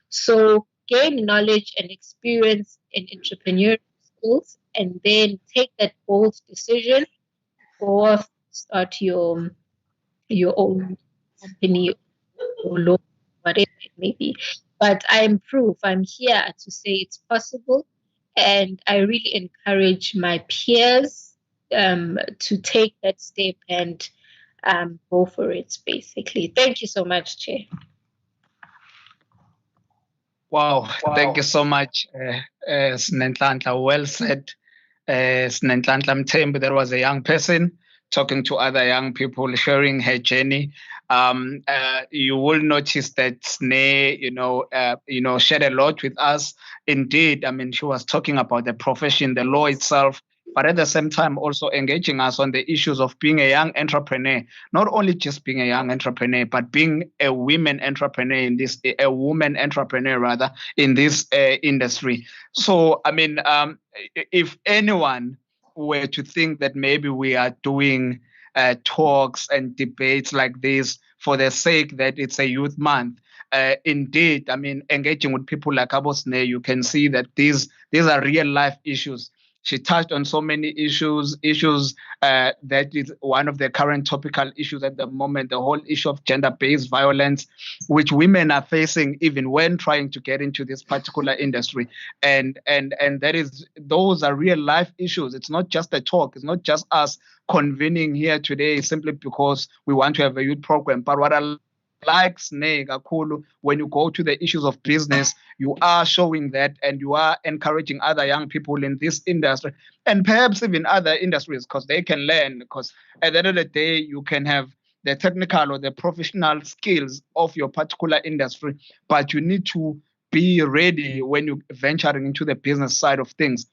So gain knowledge and experience in entrepreneurial skills, and then take that bold decision, go off, start your own company or law, whatever it may be. But I'm proof. I'm here to say it's possible, and I really encourage my peers to take that step and go for it. Basically, thank you so much, Chair. Wow, thank you so much, Snenhlanhla. Well said, Snenhlanhla Mthembu. There was a young person talking to other young people, sharing her journey. You will notice that Sne, shared a lot with us. Indeed, I mean, she was talking about the profession, the law itself, but at the same time also engaging us on the issues of being a young entrepreneur. Not only just being a young entrepreneur, but being a woman entrepreneur in this industry. So, I mean, if anyone were to think that maybe we are doing talks and debates like this for the sake that it's a youth month, indeed, I mean, engaging with people like Abosne, you can see that these are real life issues. She touched on so many issues that is one of the current topical issues at the moment, the whole issue of gender-based violence, which women are facing even when trying to get into this particular industry. And those are real life issues. It's not just a talk. It's not just us convening here today simply because we want to have a youth program. But what I like Snake Akulu, when you go to the issues of business, you are showing that, and you are encouraging other young people in this industry and perhaps even other industries, because they can learn. Because at the end of the day, you can have the technical or the professional skills of your particular industry, but you need to be ready when you're venturing into the business side of things.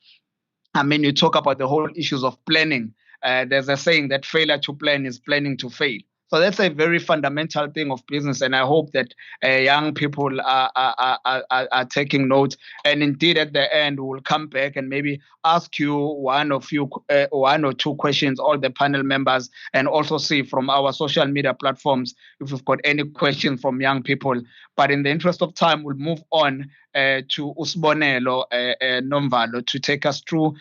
I mean, you talk about the whole issues of planning. There's a saying that failure to plan is planning to fail. So that's a very fundamental thing of business, and I hope that young people are taking note. And indeed, at the end, we'll come back and maybe ask you one or two questions, all the panel members, and also see from our social media platforms if we've got any questions from young people. But in the interest of time, we'll move on to Usbonelo Nomvalo to take us through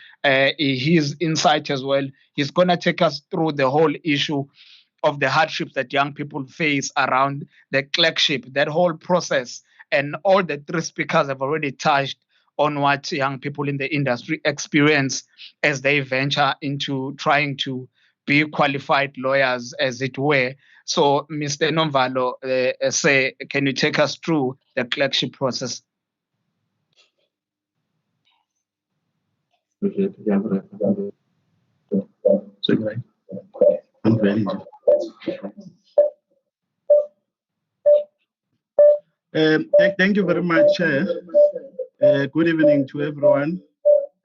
his insight as well. He's going to take us through the whole issue of the hardships that young people face around the clerkship, that whole process. And all the three speakers have already touched on what young people in the industry experience as they venture into trying to be qualified lawyers, as it were. So, Mr. Nomvalo, can you take us through the clerkship process? Thank you very much, Chair. Good evening to everyone.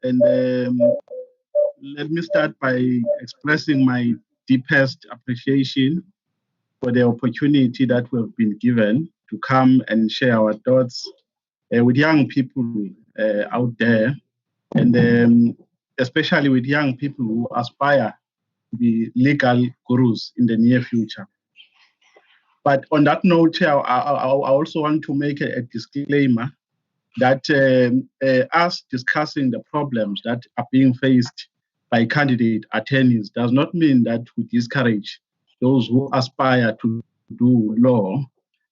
And let me start by expressing my deepest appreciation for the opportunity that we've been given to come and share our thoughts with young people out there, and especially with young people who aspire to be legal gurus in the near future. But on that note, Chair, I also want to make a disclaimer that us discussing the problems that are being faced by candidate attorneys does not mean that we discourage those who aspire to do law.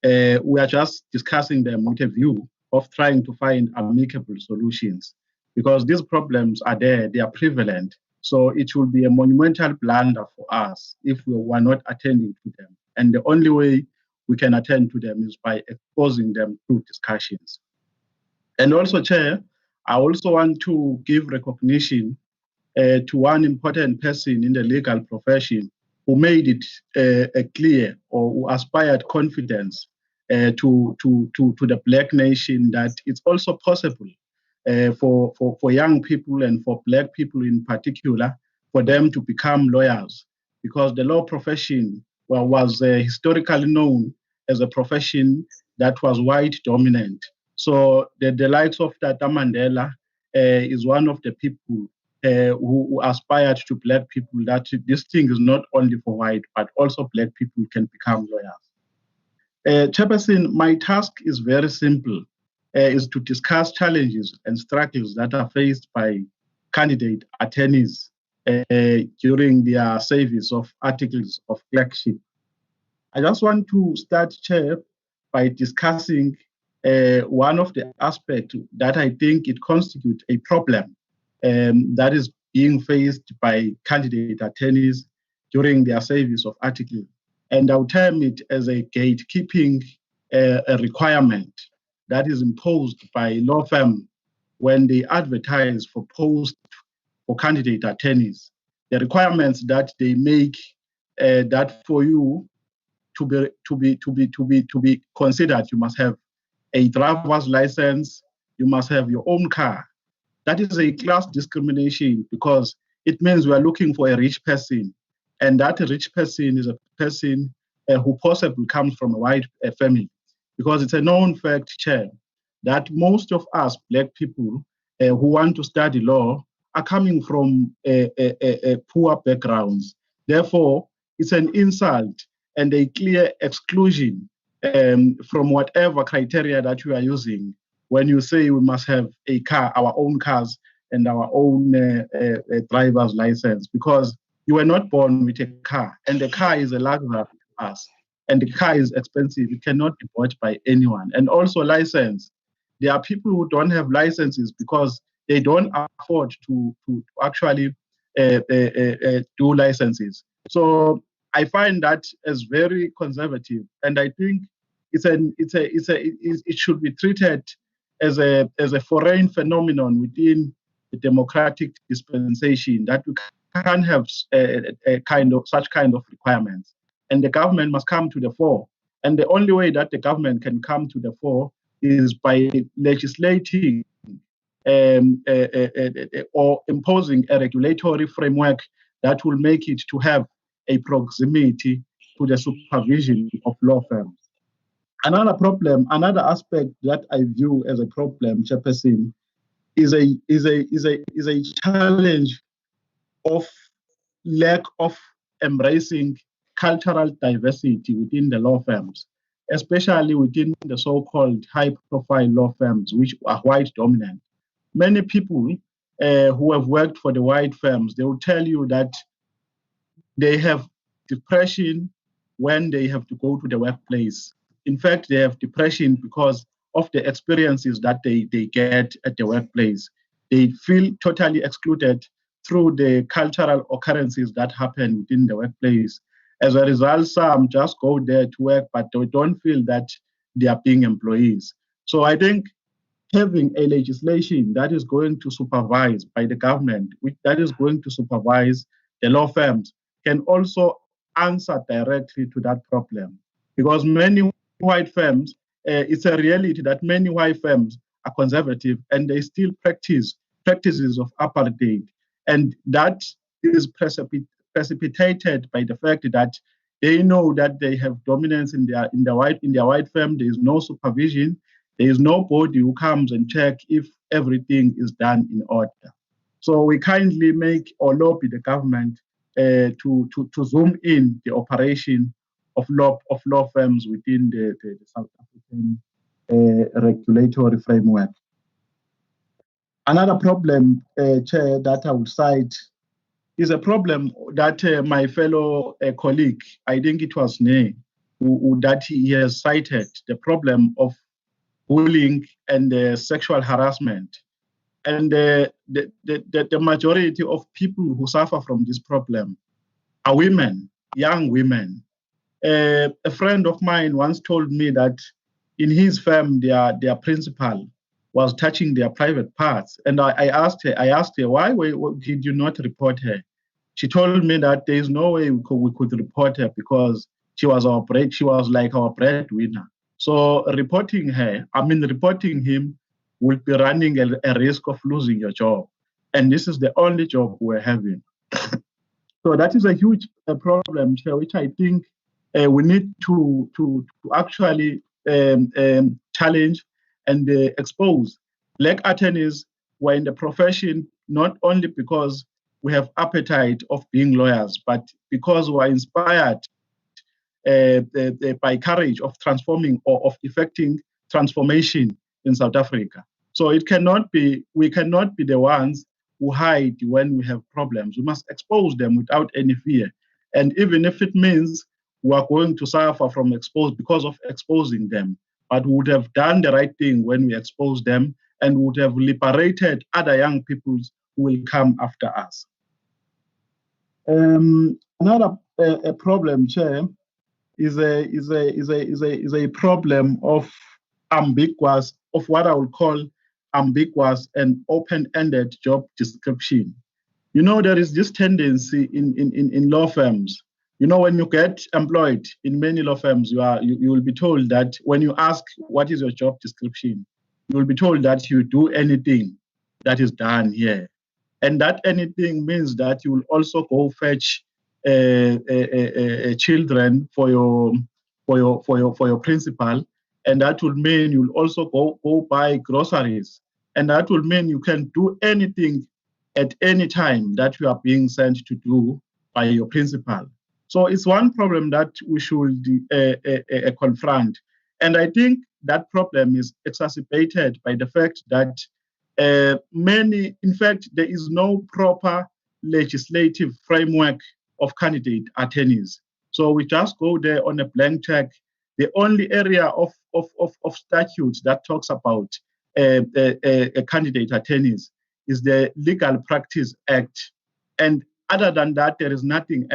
We are just discussing them with a view of trying to find amicable solutions, because these problems are there, they are prevalent. So it will be a monumental blunder for us if we were not attending to them. And the only way we can attend to them is by exposing them through discussions. And also, Chair, I also want to give recognition to one important person in the legal profession who made it clear, or who aspired confidence to the Black nation that it's also possible for young people and for Black people in particular, for them to become lawyers, because the law profession was historically known as a profession that was white dominant. So the likes of Tata Mandela is one of the people who aspired to Black people, that this thing is not only for white, but also Black people can become lawyers. Chairperson, my task is very simple, is to discuss challenges and struggles that are faced by candidate attorneys during their service of articles of clerkship. I just want to start, Chair, by discussing one of the aspects that I think it constitutes a problem that is being faced by candidate attorneys during their service of article. And I'll term it as a gatekeeping a requirement that is imposed by law firm when they advertise for posts for candidate attorneys. The requirements that they make that for you to be considered, you must have a driver's license, you must have your own car. That is a class discrimination, because it means we are looking for a rich person, and that rich person is a person who possibly comes from a white family, because it's a known fact, Chair, that most of us Black people who want to study law are coming from poor backgrounds. Therefore, it's an insult and a clear exclusion from whatever criteria that you are using when you say we must have a car, our own cars, and our own driver's license, because you were not born with a car, and the car is a luxury to us, and the car is expensive. It cannot be bought by anyone. And also license. There are people who don't have licenses because they don't afford to actually do licenses. So I find that as very conservative, and I think it should be treated as a foreign phenomenon within the democratic dispensation, that we can't have such kind of requirements, and the government must come to the fore. And the only way that the government can come to the fore is by legislating or imposing a regulatory framework that will make it to have a proximity to the supervision of law firms. Another problem, another aspect that I view as a problem, Chairperson, is a challenge of lack of embracing cultural diversity within the law firms, especially within the so-called high-profile law firms, which are white dominant. Many people who have worked for the white firms, they will tell you that they have depression when they have to go to the workplace. In fact, they have depression because of the experiences that they get at the workplace. They feel totally excluded through the cultural occurrences that happen within the workplace. As a result, some just go there to work, but they don't feel that they are being employees. So I think having a legislation that is going to supervise by the government, that is going to supervise the law firms, can also answer directly to that problem. Because many white firms, it's a reality that many white firms are conservative and they still practice practices of apartheid. And that is precipitated by the fact that they know that they have dominance in their white firm. There is no supervision. There is nobody who comes and check if everything is done in order. So we kindly make or lobby the government to zoom in the operation of law firms within the South African regulatory framework. Another problem, Chair, that I would cite is a problem that my fellow colleague, I think it was Ney, that he has cited, the problem of bullying and sexual harassment. And the majority of people who suffer from this problem are women, young women. A friend of mine once told me that in his firm, their principal was touching their private parts. And I asked her, why did you not report her? She told me that there is no way we could report her because she was like our breadwinner. So reporting him will be running a risk of losing your job. And this is the only job we're having. So that is a huge problem, which I think we need to actually challenge and expose. Black attorneys were in the profession not only because we have appetite of being lawyers, but because we are inspired by courage of transforming or of effecting transformation in South Africa. So we cannot be the ones who hide when we have problems. We must expose them without any fear. And even if it means we are going to suffer because of exposing them, but we would have done the right thing when we expose them and would have liberated other young people who will come after us. Another problem, Chair, is a problem of what I would call ambiguous and open-ended job description. You know, there is this tendency in law firms. You know, when you get employed in many law firms, you will be told that when you ask what is your job description, you will be told that you do anything that is done here. And that anything means that you will also go fetch children for your principal, and that will mean you'll also go buy groceries, and that will mean you can do anything at any time that you are being sent to do by your principal. So it's one problem that we should confront, and I think that problem is exacerbated by the fact that in fact, there is no proper legislative framework of candidate attorneys. So we just go there on a blank check. The only area of statutes that talks about candidate attorneys is the Legal Practice Act. And other than that, there is nothing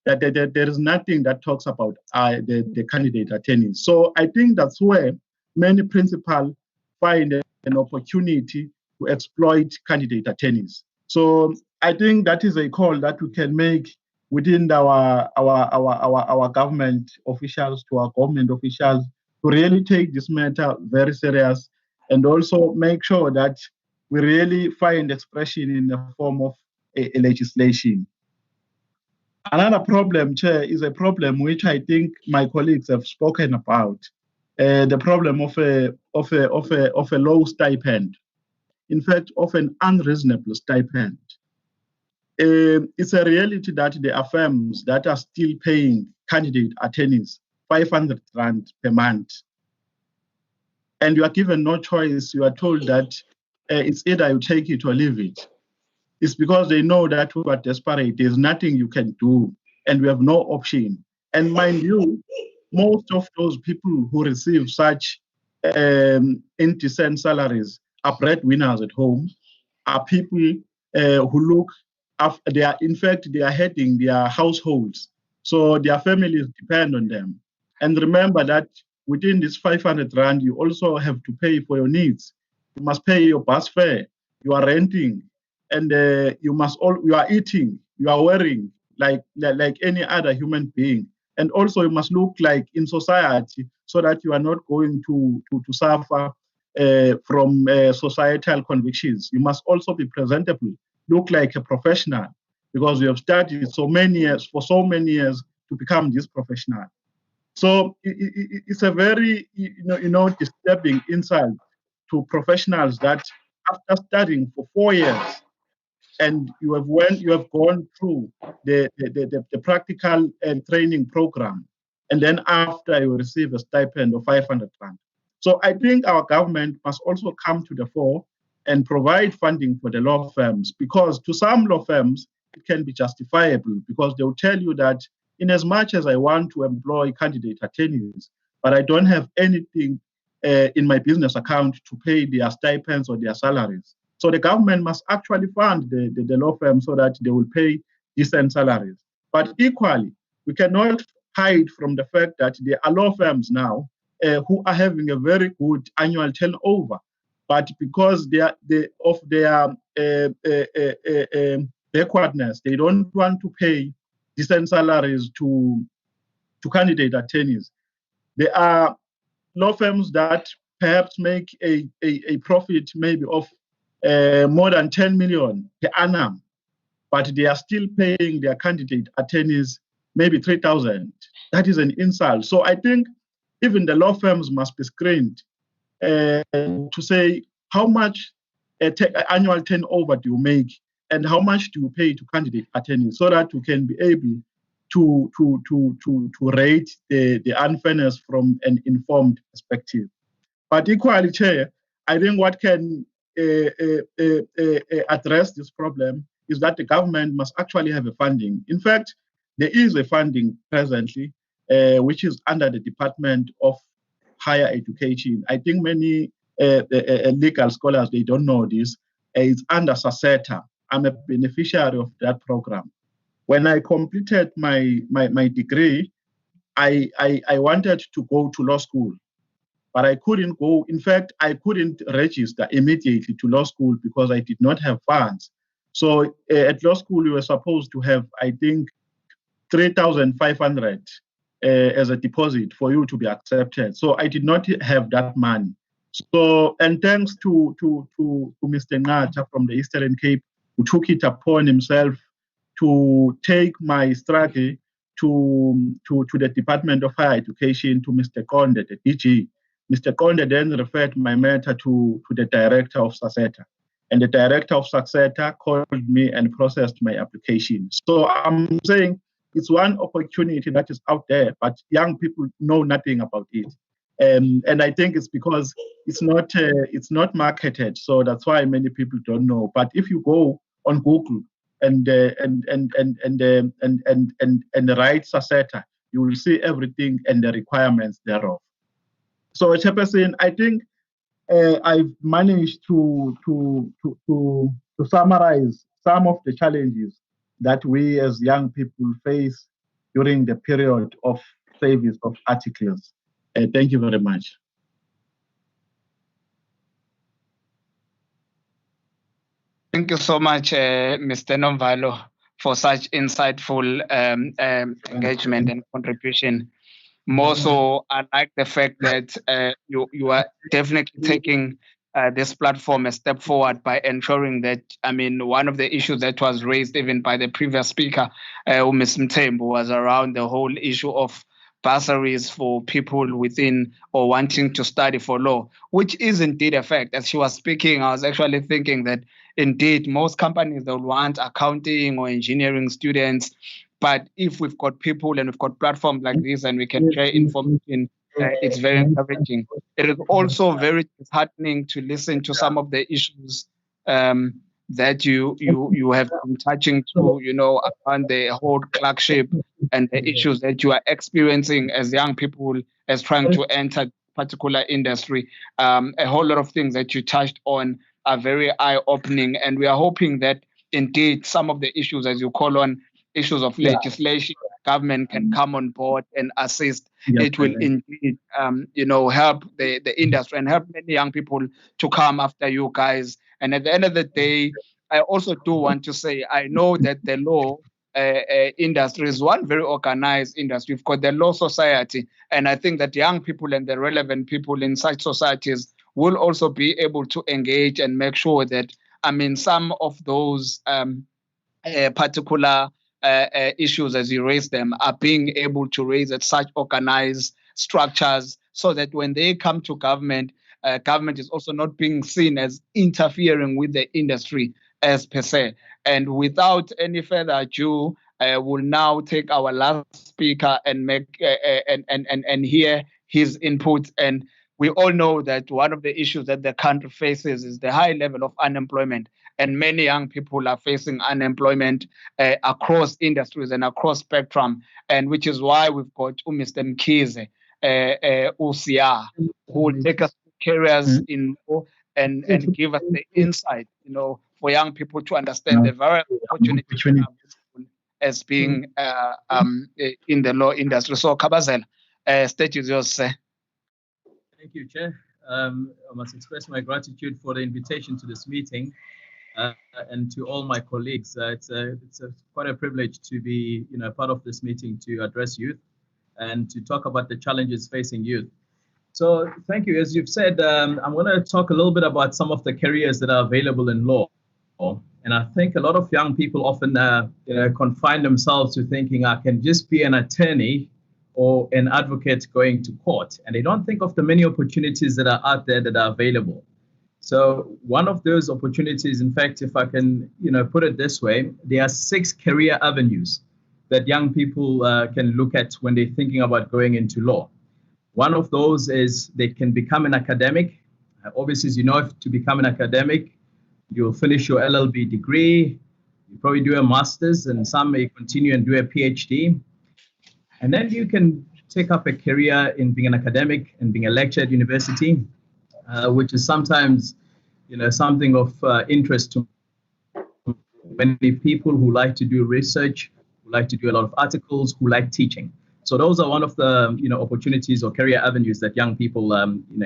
there is nothing that talks about the candidate attorneys. So I think that's where many principals find an opportunity to exploit candidate attorneys. So I think that is a call that we can make within our government officials, to our government officials, to really take this matter very serious and also make sure that we really find expression in the form of a legislation. Another problem, Chair, is a problem which I think my colleagues have spoken about, the problem of a low stipend, in fact, of an unreasonable stipend. It's a reality that there are firms that are still paying candidate attorneys 500 Rand per month. And you are given no choice. You are told that it's either you take it or leave it. It's because they know that we are desperate. There's nothing you can do, and we have no option. And mind you, most of those people who receive such indecent salaries are breadwinners at home, are people who look after, they are heading their households. So their families depend on them. And remember that within this 500 Rand, you also have to pay for your needs. You must pay your bus fare, you are renting, and you are eating, you are wearing like any other human being. And also you must look like in society so that you are not going to suffer from societal convictions. You must also be presentable, look like a professional, because you have studied for so many years to become this professional. So it's a very disturbing insult to professionals that after studying for 4 years and you have gone through the practical and training program, and then after you receive a stipend of 500 Rand. So I think our government must also come to the fore and provide funding for the law firms, because to some law firms it can be justifiable, because they will tell you that in as much as I want to employ candidate attorneys, but I don't have anything in my business account to pay their stipends or their salaries. So the government must actually fund the law firm so that they will pay decent salaries. But equally, we cannot hide from the fact that there are law firms now who are having a very good annual turnover, but because of their backwardness, they don't want to pay decent salaries to candidate attorneys. There are law firms that perhaps make a profit maybe of more than 10 million per annum, but they are still paying their candidate attorneys maybe 3,000. That is an insult. So I think even the law firms must be screened to say how much annual turnover do you make and how much do you pay to candidate attorneys, so that we can be able to rate the unfairness from an informed perspective. But equally, Chair, I think what can address this problem is that the government must actually have a funding. In fact, there is a funding presently, which is under the Department of Higher Education. I think many legal scholars, they don't know this. It's under SASETA. I'm a beneficiary of that program. When I completed my degree, I wanted to go to law school, but I couldn't go. In fact, I couldn't register immediately to law school because I did not have funds. So at law school, we were supposed to have, I think, 3,500 as a deposit for you to be accepted. So I did not have that money. So, and thanks to Mr. Ngata from the Eastern Cape, who took it upon himself to take my struggle to the Department of Higher Education, to Mr. Konde, the DG. Mr. Konde then referred my matter to the director of SASETA. And the director of SASETA called me and processed my application. So I'm saying it's one opportunity that is out there, but young people know nothing about it. And I think it's because it's not marketed. So that's why many people don't know. But if you go on Google and write SASETA, you will see everything and the requirements thereof. So, Chairperson, I think I've managed to summarize some of the challenges that we as young people face during the period of service of articles. Thank you very much. Thank you so much, Mr. Novalo, for such insightful engagement and contribution. More so, I like the fact that you are definitely taking this platform a step forward by ensuring that, I mean, one of the issues that was raised even by the previous speaker, Ms. Mthembu, was around the whole issue of bursaries for people within or wanting to study for law, which is indeed a fact. As she was speaking, I was actually thinking that indeed most companies that want accounting or engineering students, but if we've got people and we've got platforms like this and we can share information, it's very encouraging. It is also very disheartening to listen to some of the issues that you have been touching to, around the whole clerkship and the issues that you are experiencing as young people as trying to enter particular industry. A whole lot of things that you touched on are very eye-opening, and we are hoping that indeed some of the issues, as you call on, issues of legislation, government can come on board and assist. It will indeed, help the industry and help many young people to come after you guys. And at the end of the day, I also do want to say, I know that the law industry is one very organized industry. We've got the law society, and I think that young people and the relevant people in such societies will also be able to engage and make sure that, I mean, some of those particular issues as you raise them are being able to raise at such organized structures so that when they come to government, government is also not being seen as interfering with the industry as per se. And without any further ado, we'll now take our last speaker and make and hear his input. And we all know that one of the issues that the country faces is the high level of unemployment, and many young people are facing unemployment across industries and across spectrum, and which is why we've got Mr. Mkhize Usia, who will take us to careers in law and give us the insight, for young people to understand the various opportunities as being in the law industry. So, Kabazela, stage is yours, sir. Thank you, Chair. I must express my gratitude for the invitation to this meeting. And to all my colleagues, it's quite a privilege to be, part of this meeting to address youth and to talk about the challenges facing youth. So thank you. As you've said, I'm going to talk a little bit about some of the careers that are available in law. And I think a lot of young people often confine themselves to thinking I can just be an attorney or an advocate going to court. And they don't think of the many opportunities that are out there that are available. So one of those opportunities, in fact, if I can, put it this way, there are 6 career avenues that young people can look at when they're thinking about going into law. One of those is they can become an academic. Obviously, as you know, to become an academic, you'll finish your LLB degree, you probably do a master's, and some may continue and do a PhD. And then you can take up a career in being an academic and being a lecturer at university, which is sometimes, something of interest to many people who like to do research, who like to do a lot of articles, who like teaching. So those are one of the, opportunities or career avenues that young people,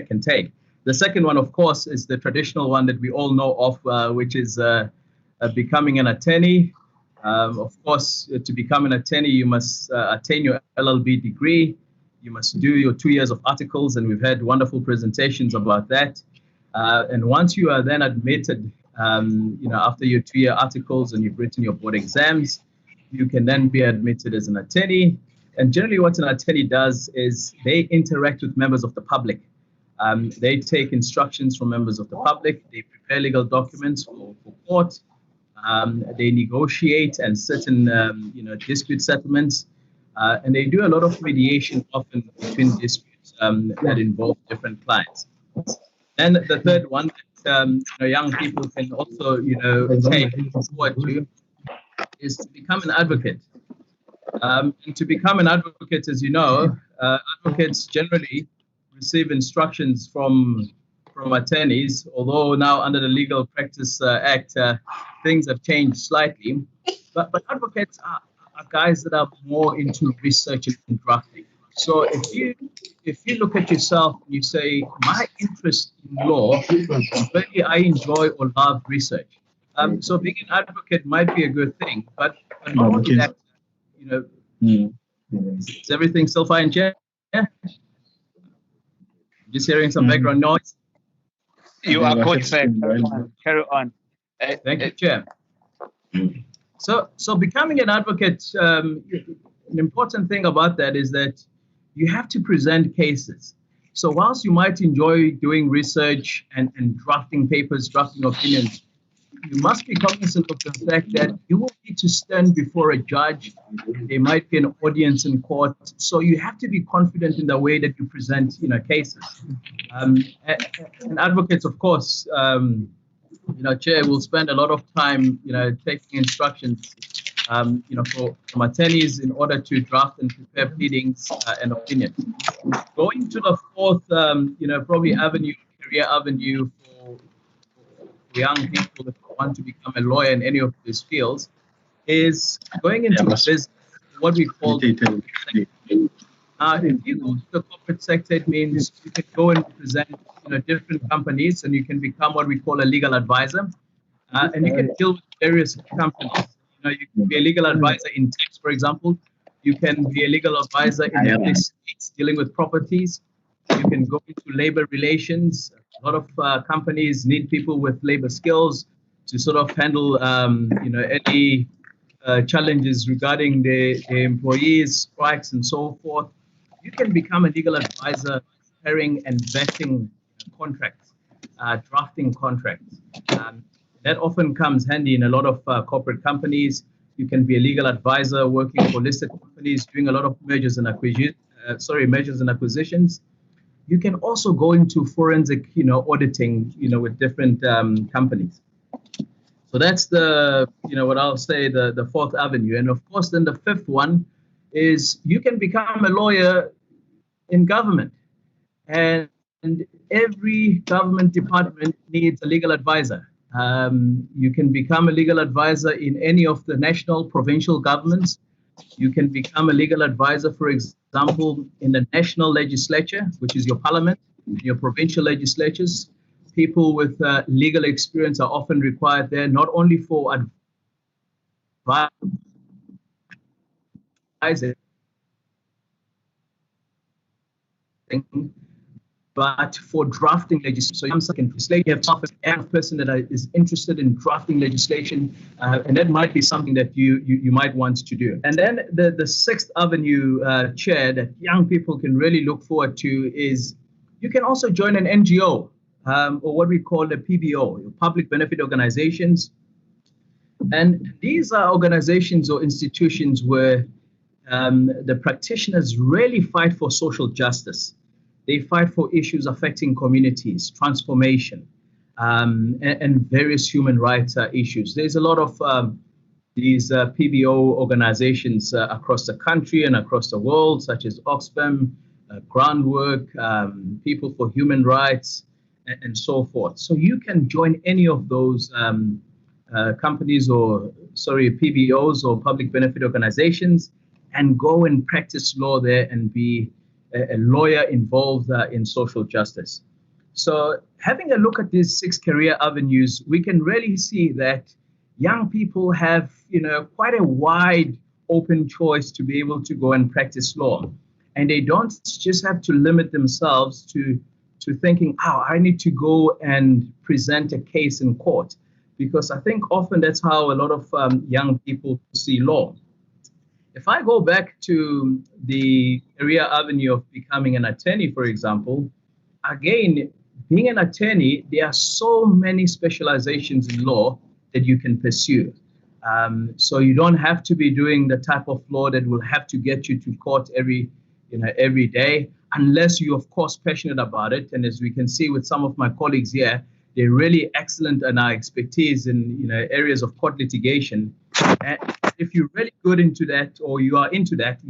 can take. The second one, of course, is the traditional one that we all know of, which is becoming an attorney. Of course, to become an attorney, you must attain your LLB degree. You must do your 2 years of articles, and we've had wonderful presentations about that. And once you are then admitted, after your 2-year articles and you've written your board exams, you can then be admitted as an attorney. And generally what an attorney does is they interact with members of the public. They take instructions from members of the public. They prepare legal documents for court. They negotiate and certain, dispute settlements. And they do a lot of mediation often between disputes that involve different clients. And the third one that young people can also take forward to is to become an advocate. And to become an advocate, as you know, advocates generally receive instructions from attorneys, although now under the Legal Practice Act, things have changed slightly. But advocates are guys that are more into research and drafting. So if you look at yourself and you say, my interest in law is really I enjoy or love research. So being an advocate might be a good thing, but not only that, is everything still fine, Chair? Yeah. Just hearing some background noise. You are good, sir. Carry on. Thank you, Chair. So becoming an advocate, an important thing about that is that you have to present cases. So whilst you might enjoy doing research and drafting papers, drafting opinions, you must be cognizant of the fact that you will need to stand before a judge, and there might be an audience in court. So you have to be confident in the way that you present, cases. And advocates, of course, Chair, will spend a lot of time, taking instructions, from attorneys in order to draft and prepare pleadings and opinions. Going to the fourth, probably career avenue for young people that want to become a lawyer in any of these fields, is going into business, what we call the corporate sector. If you go to the corporate sector, it means you can go and represent different companies, and you can become what we call a legal advisor, and you can deal with various companies. You can be a legal advisor in tax, for example. You can be a legal advisor in real estate, dealing with properties. You can go into labor relations. A lot of companies need people with labor skills to sort of handle, any challenges regarding the employees, strikes, and so forth. You can become a legal advisor, preparing and vetting contracts, drafting contracts. That often comes handy in a lot of corporate companies. You can be a legal advisor working for listed companies, doing a lot of mergers and acquisitions. You can also go into forensic, auditing, with different companies. So that's what I'll say, the fourth avenue. And of course, then the fifth one is you can become a lawyer in government. And every government department needs a legal advisor. You can become a legal advisor in any of the national, provincial governments. You can become a legal advisor, for example, in the national legislature, which is your parliament, your provincial legislatures. People with legal experience are often required there, not only for advising, but for drafting legislation. So you have a person that is interested in drafting legislation, and that might be something that you might want to do. And then the sixth avenue, Chair, that young people can really look forward to is you can also join an NGO, or what we call a PBO, public benefit organizations. And these are organizations or institutions where the practitioners really fight for social justice. They fight for issues affecting communities, transformation, and various human rights issues. There's a lot of these PBO organizations across the country and across the world, such as Oxfam, Groundwork, People for Human Rights, and so forth. So you can join any of those companies PBOs or public benefit organizations and go and practice law there and be a lawyer involved in social justice. So having a look at these 6 career avenues, we can really see that young people have, quite a wide open choice to be able to go and practice law. And they don't just have to limit themselves to thinking, I need to go and present a case in court. Because I think often that's how a lot of young people see law. If I go back to the career avenue of becoming an attorney, for example, again, being an attorney, there are so many specializations in law that you can pursue. So you don't have to be doing the type of law that will have to get you to court every day, unless you're, of course, passionate about it. And as we can see with some of my colleagues here, they're really excellent in our expertise in areas of court litigation. And if you're really good into that, or you are into that,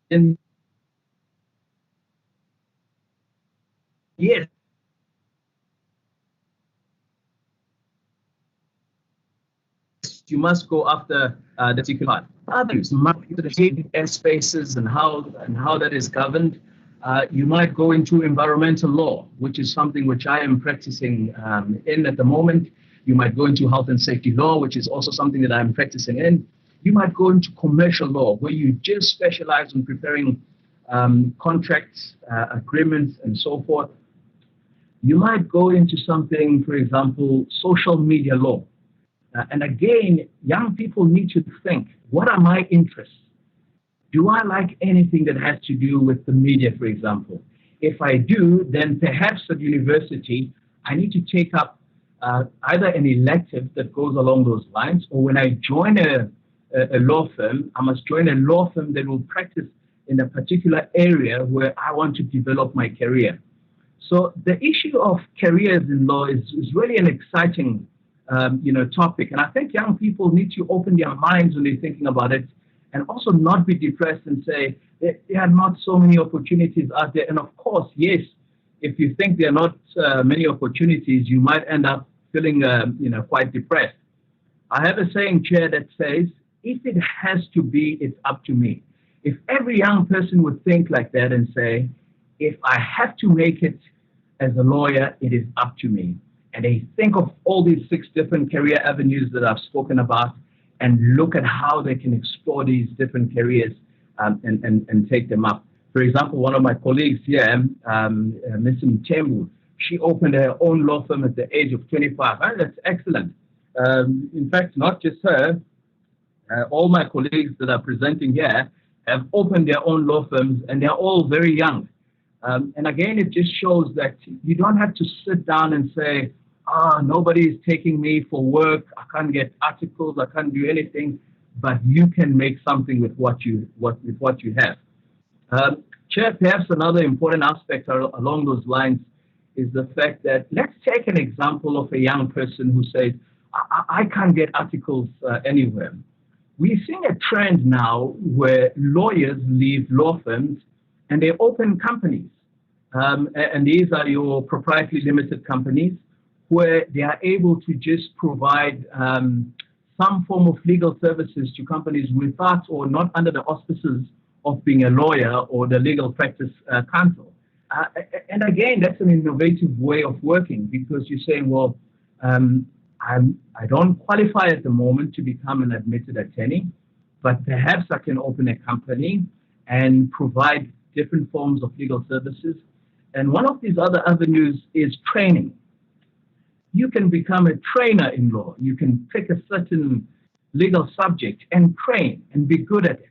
then yes, you must go after the particular part. Others might be the airspaces and how that is governed. You might go into environmental law, which is something which I am practicing in at the moment. You might go into health and safety law, which is also something that I'm practicing in. You might go into commercial law, where you just specialize in preparing contracts, agreements, and so forth. You might go into something, for example, social media law. And again, young people need to think, what are my interests? Do I like anything that has to do with the media, for example? If I do, then perhaps at university, I need to take up either an elective that goes along those lines, or when I join a law firm, I must join a law firm that will practice in a particular area where I want to develop my career. So the issue of careers in law is really an exciting topic. And I think young people need to open their minds when they're thinking about it, and also not be depressed and say there are not so many opportunities out there. And of course, yes, if you think there are not many opportunities, you might end up feeling quite depressed. I have a saying, Chair, that says, if it has to be, it's up to me. If every young person would think like that and say, if I have to make it as a lawyer, it is up to me. And they think of all these 6 different career avenues that I've spoken about and look at how they can explore these different careers and take them up. For example, one of my colleagues here, Ms. Mtembu, she opened her own law firm at the age of 25. That's excellent. In fact, not just her, all my colleagues that are presenting here have opened their own law firms, and they're all very young. And again, it just shows that you don't have to sit down and say, nobody is taking me for work, I can't get articles, I can't do anything, but you can make something with what you have. Chair, perhaps another important aspect along those lines is the fact that, let's take an example of a young person who says, I can't get articles anywhere. We're seeing a trend now where lawyers leave law firms and they open companies. And these are your proprietary limited companies, where they are able to just provide some form of legal services to companies without or not under the auspices of being a lawyer or the legal practice counsel. And again, that's an innovative way of working, because you're saying, well, I don't qualify at the moment to become an admitted attorney, but perhaps I can open a company and provide different forms of legal services. And one of these other avenues is training. You can become a trainer in law. You can pick a certain legal subject and train and be good at it.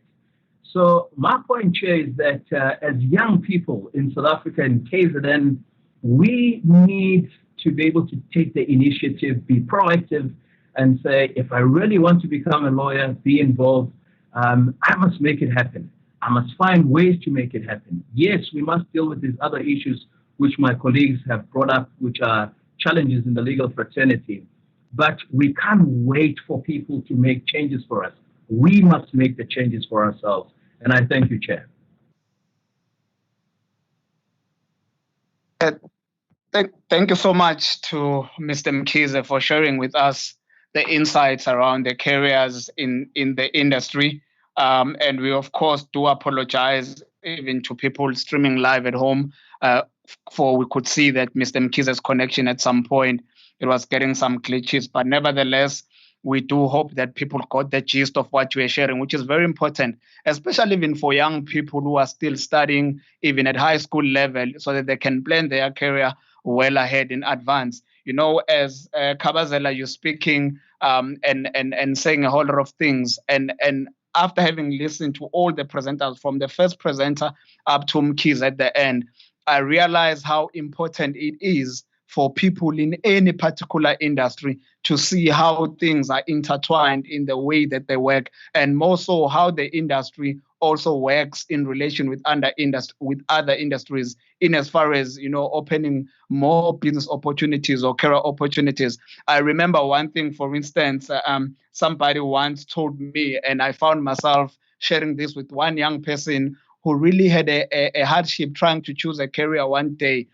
So my point here is that as young people in South Africa and KZN, we need to be able to take the initiative, be proactive, and say, if I really want to become a lawyer, be involved, I must make it happen. I must find ways to make it happen. Yes, we must deal with these other issues which my colleagues have brought up, which are challenges in the legal fraternity. But we can't wait for people to make changes for us. We must make the changes for ourselves. And I thank you, Chair. Thank you so much to Mr. Mkhize for sharing with us the insights around the careers in the industry. And we, of course, do apologize even to people streaming live at home, for we could see that Mr. Mkhize's connection at some point, it was getting some glitches. But nevertheless, we do hope that people got the gist of what you are sharing, which is very important, especially even for young people who are still studying, even at high school level, so that they can plan their career well ahead in advance. You know, as Kabazela, you're speaking and saying a whole lot of things. And after having listened to all the presenters, from the first presenter up to Mkhize at the end, I realized how important it is for people in any particular industry to see how things are intertwined in the way that they work, and more so how the industry also works in relation with other industries, in as far as, you know, opening more business opportunities or career opportunities. I remember one thing, for instance, somebody once told me, and I found myself sharing this with one young person who really had a hardship trying to choose a career one day.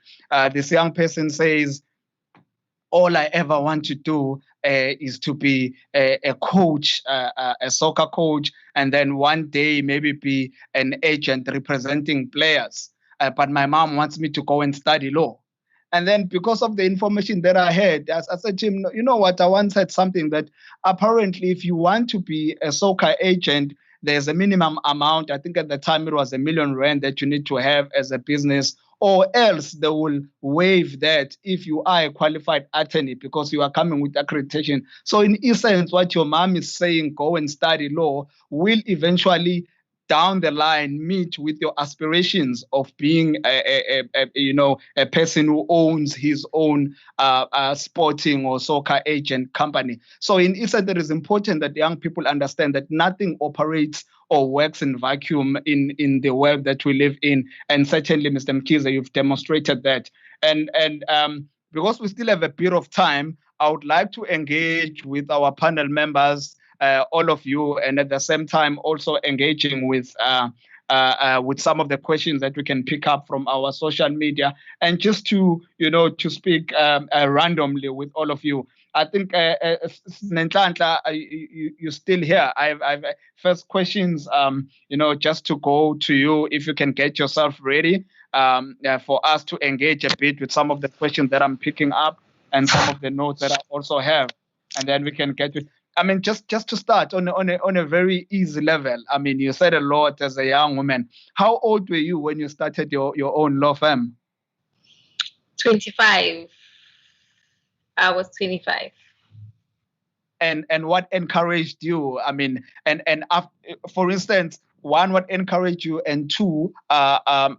This young person says, all I ever want to do is to be a coach, a soccer coach, and then one day maybe be an agent representing players. But my mom wants me to go and study law. And then because of the information that I had, I said to him, you know what, I once said something that apparently if you want to be a soccer agent, there's a minimum amount. I think at the time it was R1 million that you need to have as a business, or else they will waive that if you are a qualified attorney because you are coming with accreditation. So in essence, what your mom is saying, go and study law, will eventually down the line meet with your aspirations of being a person who owns his own sporting or soccer agent company. So in essence, it is important that young people understand that nothing operates or works in vacuum in the world that we live in. And certainly, Mr. Mkhize, you've demonstrated that. And because we still have a bit of time, I would like to engage with our panel members, all of you, and at the same time also engaging with some of the questions that we can pick up from our social media, and just to speak randomly with all of you. I think Nenhlanhla, you're still here. I've first questions. Just to go to you, if you can get yourself ready for us to engage a bit with some of the questions that I'm picking up and some of the notes that I also have, and then we can get to. I mean, just to start on a very easy level. I mean, you said a lot as a young woman. How old were you when you started your own law firm? 25. I was 25. And what encouraged you? I mean, and after, for instance, one, what encouraged you, and two, how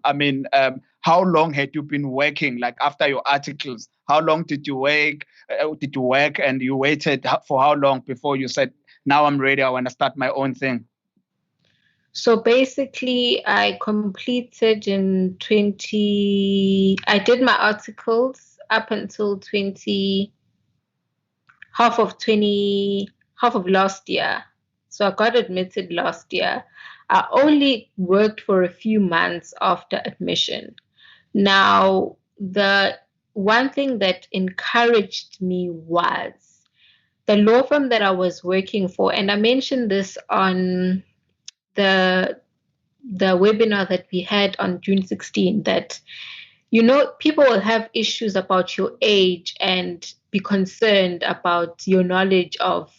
long had you been working? Like after your articles, how long did you work? And you waited for how long before you said, now I'm ready, I want to start my own thing? So basically, I completed in 20. I did my articles up until half of last year. So I got admitted last year. I only worked for a few months after admission. Now, the one thing that encouraged me was the law firm that I was working for, and I mentioned this on the webinar that we had on June 16, that people will have issues about your age and be concerned about your knowledge of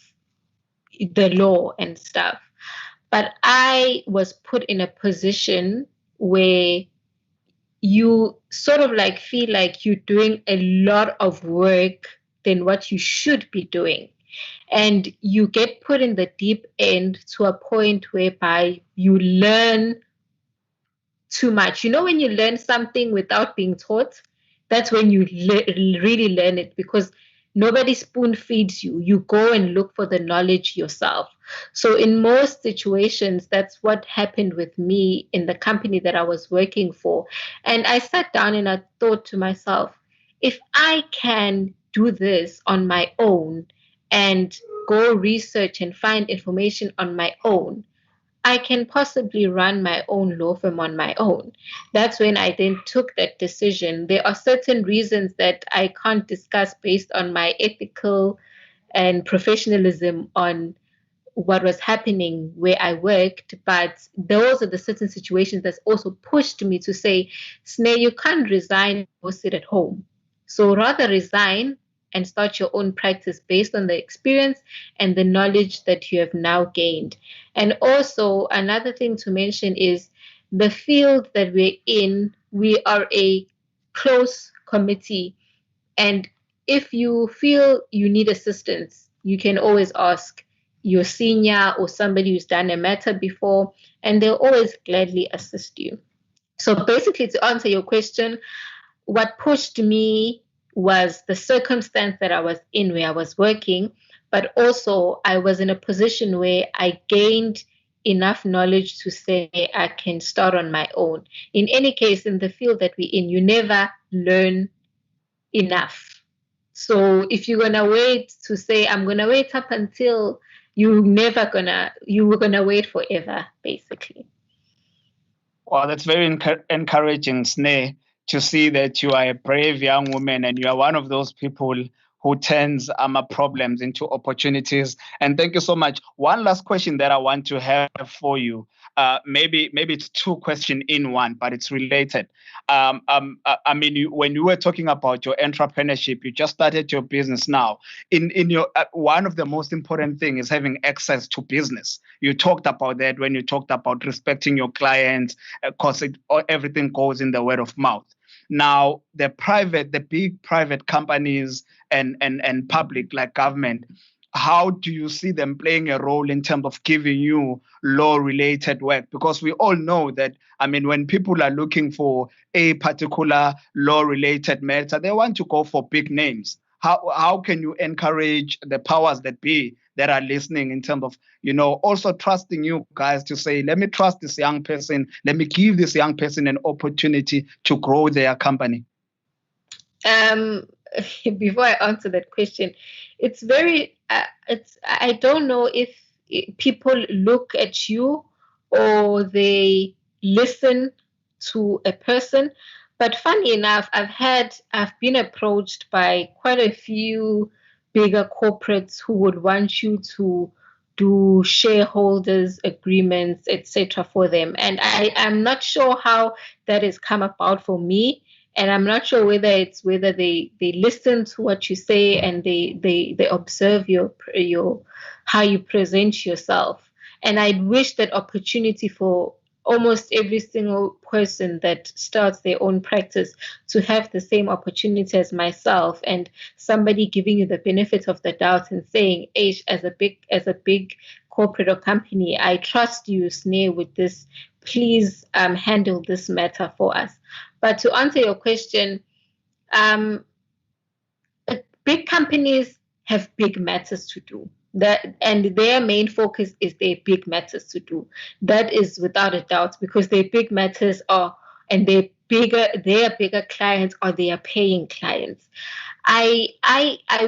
the law and stuff. But I was put in a position where you sort of like feel like you're doing a lot of work than what you should be doing. And you get put in the deep end to a point whereby you learn too much. When you learn something without being taught, that's when you really learn it, because nobody spoon feeds you. You go and look for the knowledge yourself. So in most situations, that's what happened with me in the company that I was working for. And I sat down and I thought to myself, if I can do this on my own and go research and find information on my own, I can possibly run my own law firm on my own. That's when I then took that decision. There are certain reasons that I can't discuss based on my ethical and professionalism on what was happening where I worked, but those are the certain situations that's also pushed me to say, Sneh, you can't resign or sit at home. So rather resign and start your own practice based on the experience and the knowledge that you have now gained. And also, another thing to mention is the field that we're in, we are a close committee. And if you feel you need assistance, you can always ask your senior or somebody who's done a matter before, and they'll always gladly assist you. So basically, to answer your question, what pushed me was the circumstance that I was in where I was working, but also I was in a position where I gained enough knowledge to say I can start on my own. In any case, in the field that we're in, you never learn enough. So if you're gonna wait to say I'm gonna wait up until you were gonna wait forever, basically. Well, that's very encouraging, Sneh, to see that you are a brave young woman and you are one of those people who turns problems into opportunities. And thank you so much. One last question that I want to have for you. Maybe it's two questions in one, but it's related. When you were talking about your entrepreneurship, you just started your business now. In your one of the most important things is having access to business. You talked about that when you talked about respecting your clients, because everything goes in the word of mouth. Now, the big private companies and public, like government, how do you see them playing a role in terms of giving you law-related work? Because we all know that, when people are looking for a particular law-related matter, they want to go for big names. How can you encourage the powers that be that are listening in terms of, also trusting you guys to say, let me trust this young person, let me give this young person an opportunity to grow their company? Before I answer that question, it's very, I don't know if people look at you or they listen to a person. But funny enough, I've been approached by quite a few bigger corporates who would want you to do shareholders agreements, etc. for them. And I'm not sure how that has come about for me. And I'm not sure whether they listen to what you say and they observe your how you present yourself. And I wish that opportunity for almost every single person that starts their own practice to have the same opportunity as myself, and somebody giving you the benefit of the doubt and saying, H, as a big corporate or company, I trust you, Sneh, with this. Please handle this matter for us. But to answer your question, big companies have big matters to do. And their main focus is their big matters to do. That is without a doubt, because their big matters are, and their bigger clients are their paying clients. I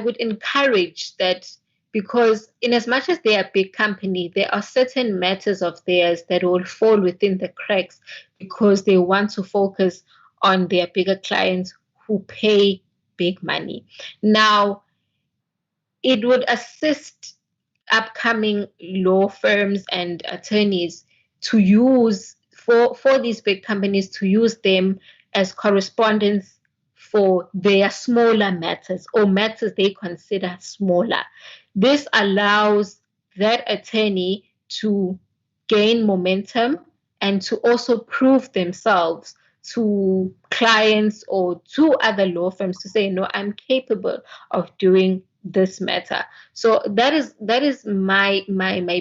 would encourage that, because in as much as they are a big company, there are certain matters of theirs that will fall within the cracks because they want to focus on their bigger clients who pay big money. Now, it would assist upcoming law firms and attorneys to use, for these big companies to use them as correspondents for their smaller matters or matters they consider smaller. This allows that attorney to gain momentum and to also prove themselves to clients or to other law firms to say, no, I'm capable of doing this matter. So that is my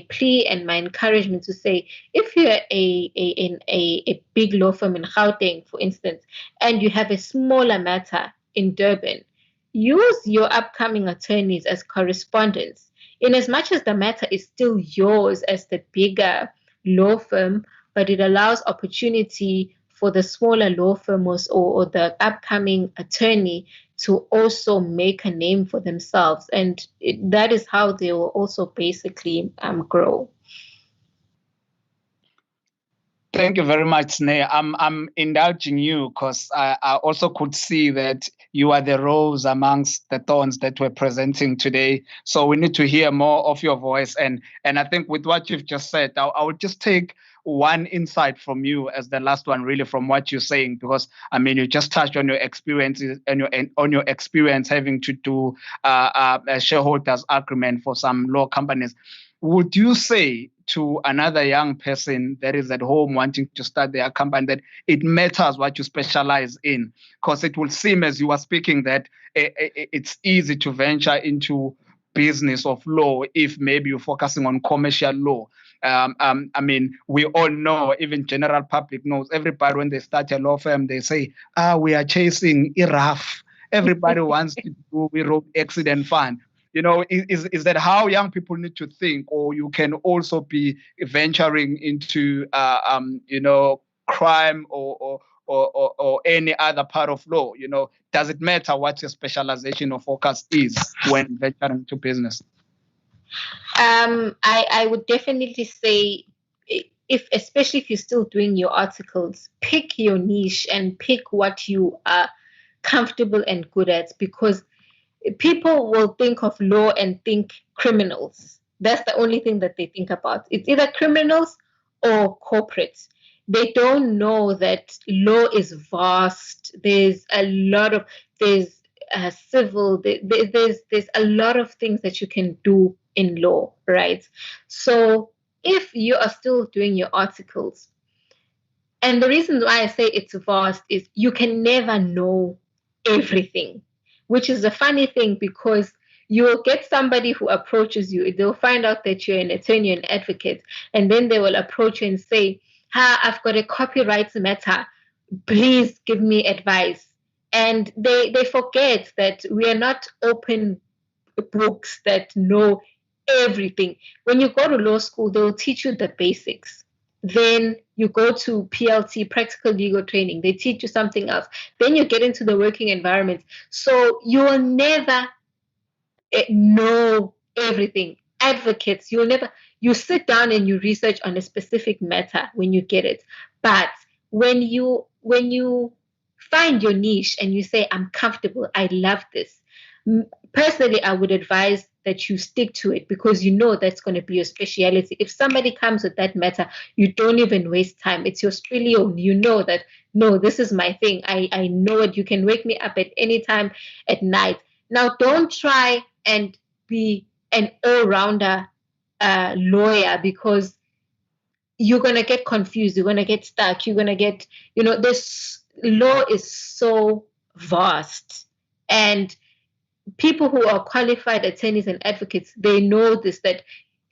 plea and my encouragement to say, if you're a big law firm in Gauteng, for instance, and you have a smaller matter in Durban, use your upcoming attorneys as correspondents. In as much as the matter is still yours as the bigger law firm, but it allows opportunity for the smaller law firm or the upcoming attorney to also make a name for themselves. And that is how they will also basically grow. Thank you very much, Sneh. I'm indulging you because I also could see that you are the rose amongst the thorns that we're presenting today. So we need to hear more of your voice. And I think with what you've just said, I would just take one insight from you as the last one, really, from what you're saying, because you just touched on your experiences and on your experience having to do a shareholders agreement for some law companies. Would you say to another young person that is at home wanting to start their company that it matters what you specialize in? Because it will seem, as you were speaking, that it's easy to venture into business of law if maybe you're focusing on commercial law. We all know, even general public knows, everybody when they start a law firm, they say, we are chasing IRAF. Everybody wants to do road accident fund. Is that how young people need to think? Or you can also be venturing into, crime or any other part of law? Does it matter what your specialization or focus is when venturing into business? I would definitely say, especially if you're still doing your articles, pick your niche and pick what you are comfortable and good at, because people will think of law and think criminals. That's the only thing that they think about. It's either criminals or corporates. They don't know that law is vast. There's a lot of, there's civil, there's a lot of things that you can do in law, right? So if you are still doing your articles, and the reason why I say it's vast is you can never know everything, which is a funny thing because you will get somebody who approaches you. They'll find out that you're an attorney, an advocate, and then they will approach you and say, I've got a copyright matter. Please give me advice. And they forget that we are not open books that know everything. When you go to law school, they'll teach you the basics. Then you go to PLT, practical legal training. They teach you something else. Then you get into the working environment. So you will never know everything. Advocates, you sit down and you research on a specific matter when you get it. But when you find your niche and you say, I'm comfortable, I love this. Personally, I would advise that you stick to it because you know that's going to be your speciality. If somebody comes with that matter, you don't even waste time. It's your spillion. You know that, no, this is my thing. I know it. You can wake me up at any time at night. Now, don't try and be an all-rounder lawyer because you're going to get confused. You're going to get stuck. You're going to get, this law is so vast. And people who are qualified attorneys and advocates, they know this, that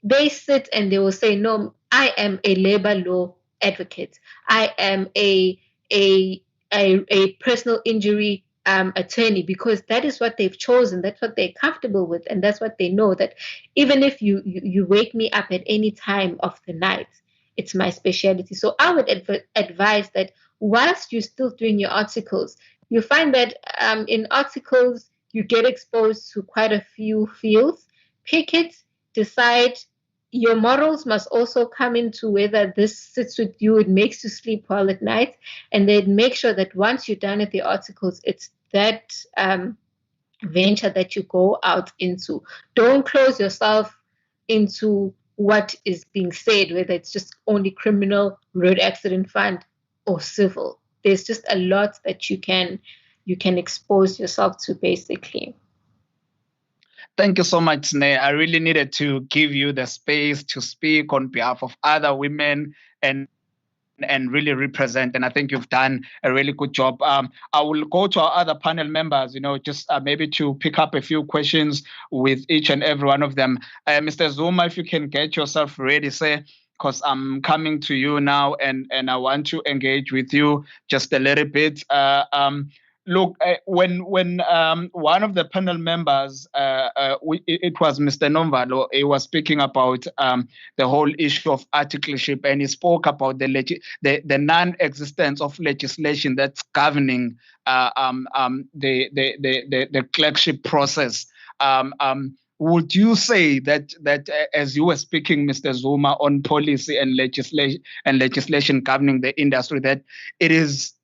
they sit and they will say, no, I am a labor law advocate. I am a personal injury attorney, because that is what they've chosen. That's what they're comfortable with. And that's what they know, that even if you wake me up at any time of the night, it's my specialty. So I would advise that whilst you're still doing your articles, you find that in articles, you get exposed to quite a few fields. Pick it, decide. Your morals must also come into whether this sits with you, it makes you sleep well at night, and then make sure that once you're done with the articles, it's that venture that you go out into. Don't close yourself into what is being said, whether it's just only criminal, road accident fund, or civil. There's just a lot that you can expose yourself to, basically. Thank you so much, Sneh. I really needed to give you the space to speak on behalf of other women and really represent. And I think you've done a really good job. I will go to our other panel members, just maybe to pick up a few questions with each and every one of them. Mr. Zuma, if you can get yourself ready, say, because I'm coming to you now and I want to engage with you just a little bit. Look, when one of the panel members, it was Mr. Nomvalo, he was speaking about the whole issue of articleship, and he spoke about the non-existence of legislation that's governing the clerkship process. Would you say that as you were speaking, Mr. Zuma, on policy and legislation governing the industry, that it is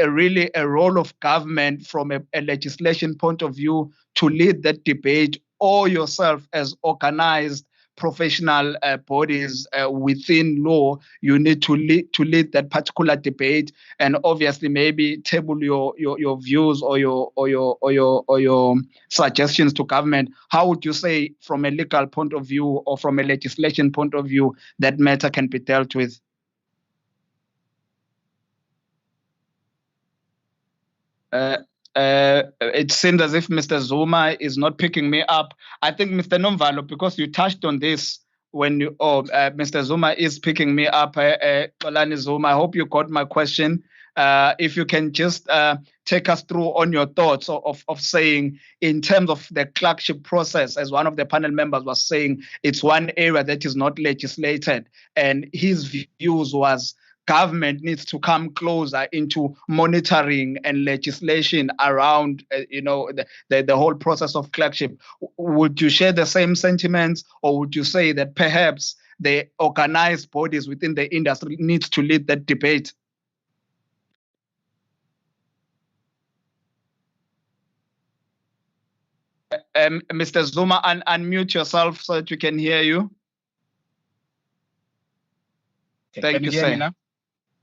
really a role of government from a legislation point of view to lead that debate, or yourself as organized professional bodies within law, you need to lead that particular debate, and obviously maybe table your views or your suggestions to government? How would you say, from a legal point of view or from a legislation point of view, that matter can be dealt with? It seems as if Mr. Zuma is not picking me up. I think, Mr. Nomvalo, because you touched on this when Mr. Zuma is picking me up. Xolani Zuma, I hope you got my question. If you can just take us through on your thoughts of saying, in terms of the clerkship process, as one of the panel members was saying, it's one area that is not legislated, and his views was government needs to come closer into monitoring and legislation around, the whole process of clerkship. Would you share the same sentiments, or would you say that perhaps the organized bodies within the industry needs to lead that debate? Mr. Zuma, unmute yourself so that we can hear you. Okay, Thank can you, hear sir. me now?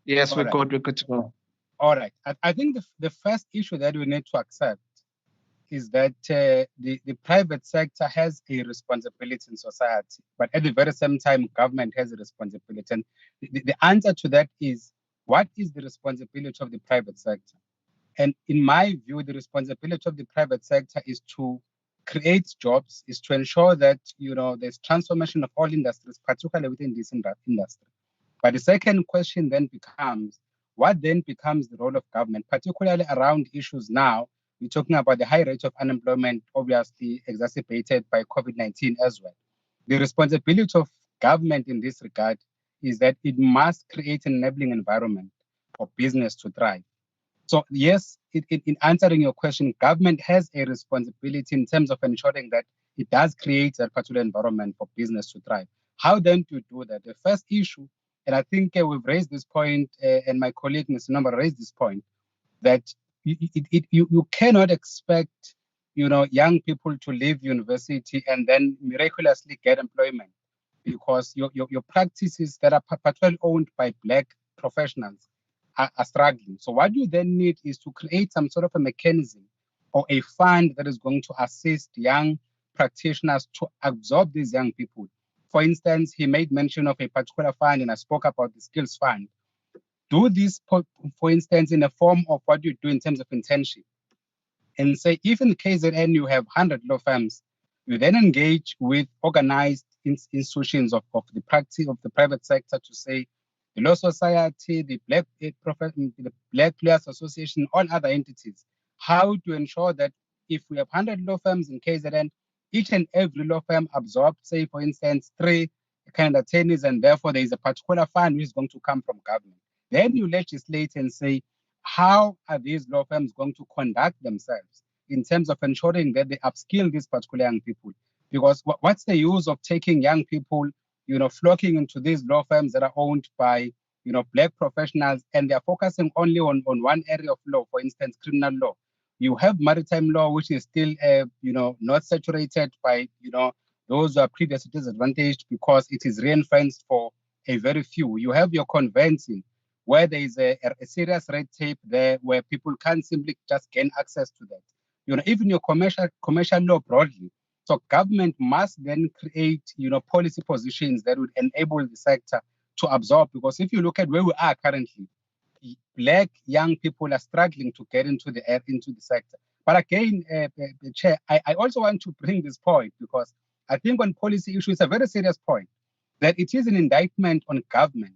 Yes, All we're right. good. We're good to go. All right. I think the first issue that we need to accept is that the private sector has a responsibility in society, but at the very same time, government has a responsibility. And the answer to that is, what is the responsibility of the private sector? And in my view, the responsibility of the private sector is to create jobs, is to ensure that there's transformation of all industries, particularly within this industry. But the second question then becomes, what then becomes the role of government, particularly around issues now? We're talking about the high rate of unemployment, obviously exacerbated by COVID-19 as well. The responsibility of government in this regard is that it must create an enabling environment for business to thrive. So yes, in answering your question, government has a responsibility in terms of ensuring that it does create that particular environment for business to thrive. How then to do that? The first issue, and I think we've raised this point, and my colleague Mr. Number raised this point, that you cannot expect young people to leave university and then miraculously get employment, because your practices that are particularly owned by Black professionals are struggling. So what you then need is to create some sort of a mechanism or a fund that is going to assist young practitioners to absorb these young people. For instance, he made mention of a particular fund, and I spoke about the skills fund. Do this, for instance, in the form of what you do in terms of internship. And say, if in KZN you have 100 law firms, you then engage with organized institutions of the practice of the private sector to say, the Law Society, the Black Players Association, all other entities, how to ensure that if we have 100 law firms in KZN, each and every law firm absorbs, say, for instance, 3 kind of attorneys, and therefore there is a particular fund which is going to come from government. Then you legislate and say, how are these law firms going to conduct themselves in terms of ensuring that they upskill these particular young people? Because what's the use of taking young people, flocking into these law firms that are owned by, Black professionals, and they're focusing only on one area of law, for instance, criminal law. You have maritime law, which is still, not saturated by, those who are previously disadvantaged because it is ring-fenced for a very few. You have your conveyancing, where there is a serious red tape there, where people can't simply just gain access to that. Even your commercial law broadly. So government must then create, policy positions that would enable the sector to absorb. Because if you look at where we are currently, Black young people are struggling to get into the sector. But again, Chair, I also want to bring this point, because I think on policy issues, it's a very serious point, that it is an indictment on government,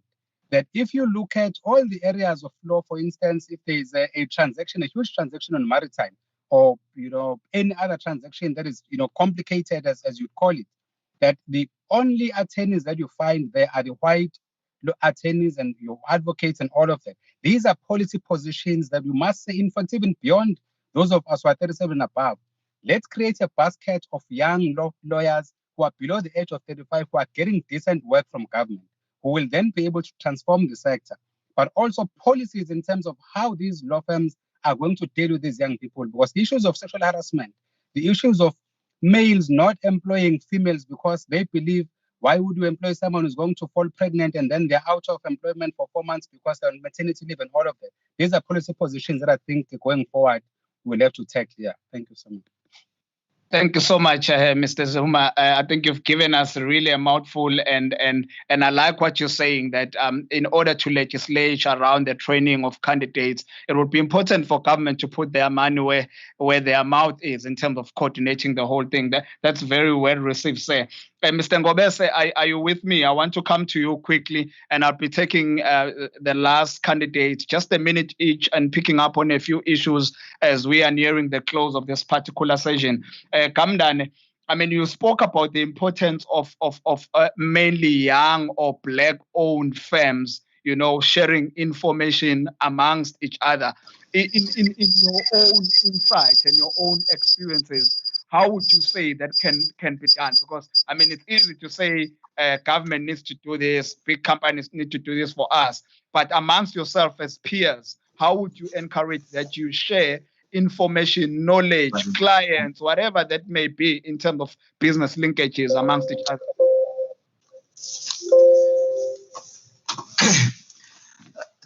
that if you look at all the areas of law, for instance, if there is a transaction, a huge transaction on maritime, or any other transaction that is complicated, as you call it, that the only attorneys that you find there are the white attorneys and your advocates and all of that. These are policy positions that we must say, in fact, even beyond those of us who are 37 and above. Let's create a basket of young lawyers who are below the age of 35, who are getting decent work from government, who will then be able to transform the sector, but also policies in terms of how these law firms are going to deal with these young people. Because the issues of sexual harassment, the issues of males not employing females because they believe, why would you employ someone who's going to fall pregnant and then they're out of employment for 4 months because they're on maternity leave and all of that? These are policy positions that I think going forward we'll have to tackle. Yeah, thank you so much. Thank you so much, Mr. Zuma. I think you've given us really a mouthful, and I like what you're saying, that in order to legislate around the training of candidates, it would be important for government to put their money where their mouth is in terms of coordinating the whole thing. That's very well received, sir. Mr. Ngobese, are you with me? I want to come to you quickly, and I'll be taking the last candidate, just a minute each, and picking up on a few issues as we are nearing the close of this particular session. Kamdane, I mean, you spoke about the importance of mainly young or Black-owned firms, sharing information amongst each other. In your own insight and your own experiences, how would you say that can be done? Because, I mean, it's easy to say government needs to do this, big companies need to do this for us. But amongst yourself as peers, how would you encourage that you share information, knowledge, clients, whatever that may be in terms of business linkages amongst each other?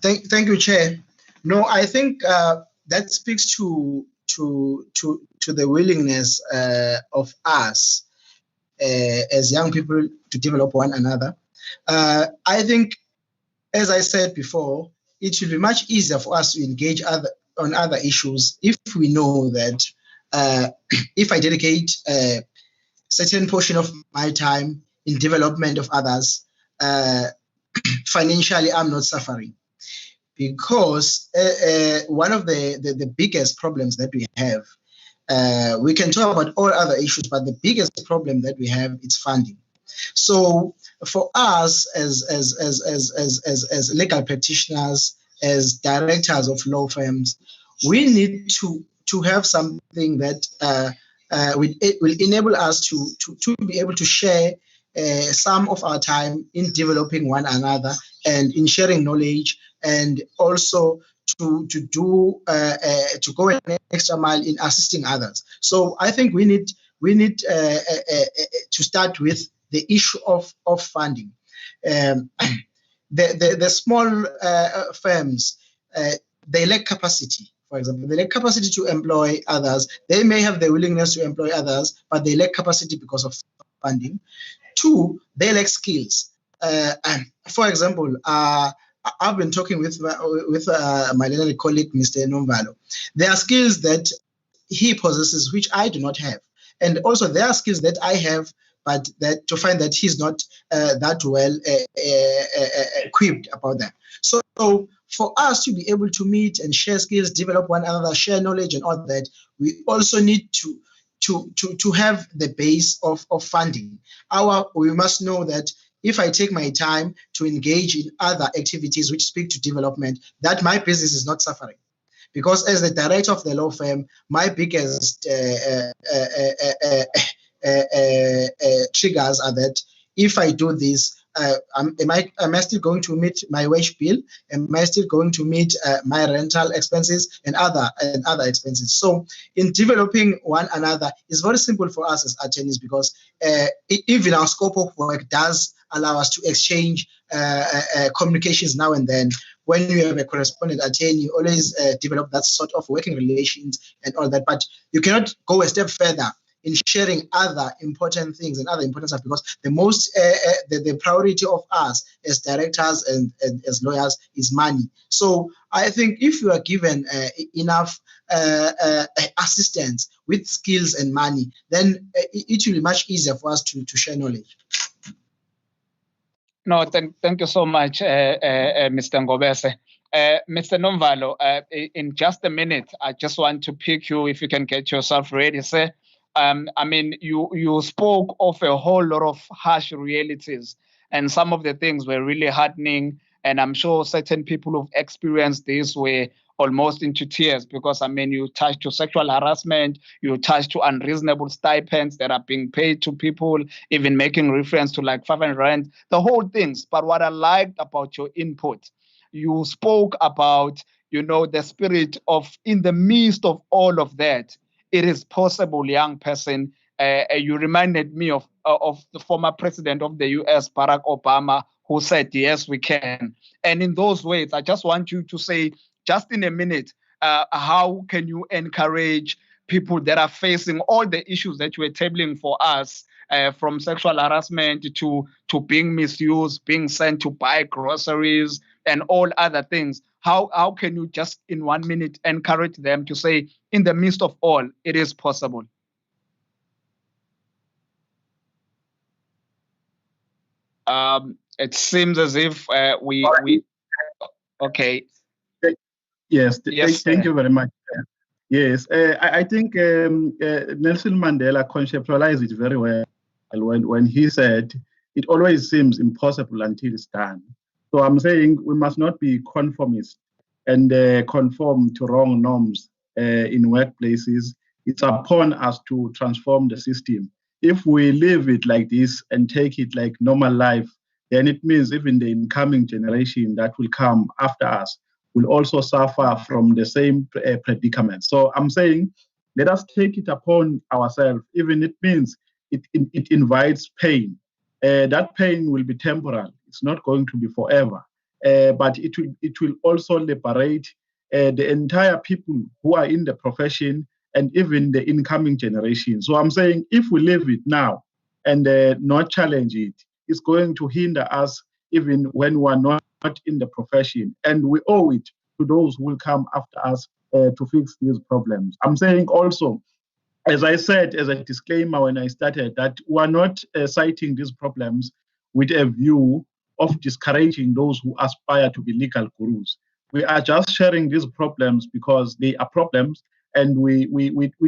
Thank you, Chair. No, I think that speaks to the willingness of us as young people to develop one another. I think, as I said before, it should be much easier for us to engage on other issues if we know that if I dedicate a certain portion of my time in development of others, financially I'm not suffering. Because one of the biggest problems that we have, we can talk about all other issues, but the biggest problem that we have is funding. So for us as legal practitioners, as directors of law firms, we need to have something that will enable us to be able to share some of our time in developing one another and in sharing knowledge, and also to go an extra mile in assisting others. So I think we need to start with the issue of funding. The small firms, they lack capacity. For example, they lack capacity to employ others. They may have the willingness to employ others, but they lack capacity because of funding. Two, they lack skills. For example, I've been talking with my little colleague, Mr. Nomvalo. There are skills that he possesses which I do not have, and also there are skills that I have, but that to find that he's not that well equipped about that. So for us to be able to meet and share skills, develop one another, share knowledge and all that, we also need to have the base of funding. We must know that if I take my time to engage in other activities which speak to development, that my business is not suffering. Because as the director of the law firm, my biggest triggers are that if I do this, am I still going to meet my wage bill? Am I still going to meet my rental expenses and other expenses? So in developing one another, it's very simple for us as attorneys, because even our scope of work does allow us to exchange communications now and then. When you have a correspondent attorney, you always develop that sort of working relations and all that. But you cannot go a step further in sharing other important things and other important stuff, because the priority of us as directors and as lawyers is money. So I think if you are given enough assistance with skills and money, then it will be much easier for us to share knowledge. No, thank you so much, Mr. Ngobese. Mr. Nomvalo, in just a minute, I just want to pick you, if you can get yourself ready, sir. I mean, you spoke of a whole lot of harsh realities, and some of the things were really heartening. And I'm sure certain people who've experienced this were almost into tears, because, I mean, you touched to sexual harassment, you touched to unreasonable stipends that are being paid to people, even making reference to like 500 rand, the whole things. But what I liked about your input, you spoke about, the spirit of, in the midst of all of that, it is possible, young person. You reminded me of the former president of the US, Barack Obama, who said, yes, we can. And in those ways, I just want you to say, just in a minute, how can you encourage people that are facing all the issues that you were tabling for us, from sexual harassment to being misused, being sent to buy groceries and all other things? How can you just in 1 minute encourage them to say, in the midst of all, it is possible? It seems as if we okay. Yes, thank you very much. Yes, I think Nelson Mandela conceptualized it very well when he said, it always seems impossible until it's done. So I'm saying we must not be conformist and conform to wrong norms in workplaces. It's upon us to transform the system. If we live it like this and take it like normal life, then it means even the incoming generation that will come after us will also suffer from the same predicament. So I'm saying, let us take it upon ourselves, even it means it invites pain. That pain will be temporal. It's not going to be forever. But it will also liberate the entire people who are in the profession and even the incoming generation. So I'm saying, if we leave it now and not challenge it, it's going to hinder us even when we are not in the profession. And we owe it to those who will come after us to fix these problems. I'm saying also, as I said as a disclaimer when I started, that we are not citing these problems with a view of discouraging those who aspire to be legal gurus. We are just sharing these problems because they are problems, and we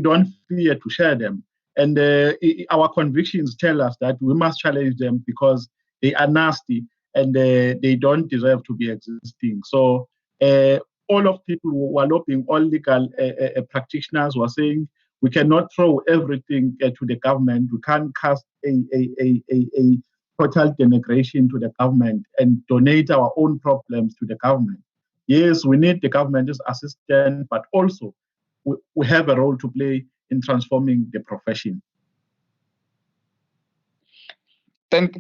don't fear to share them. And our convictions tell us that we must challenge them because they are nasty and they don't deserve to be existing. So all of people who are lobbying, all legal practitioners were saying, we cannot throw everything to the government. We can't cast a total denigration to the government and donate our own problems to the government. Yes, we need the government's assistance, but also we have a role to play in transforming the profession. Thank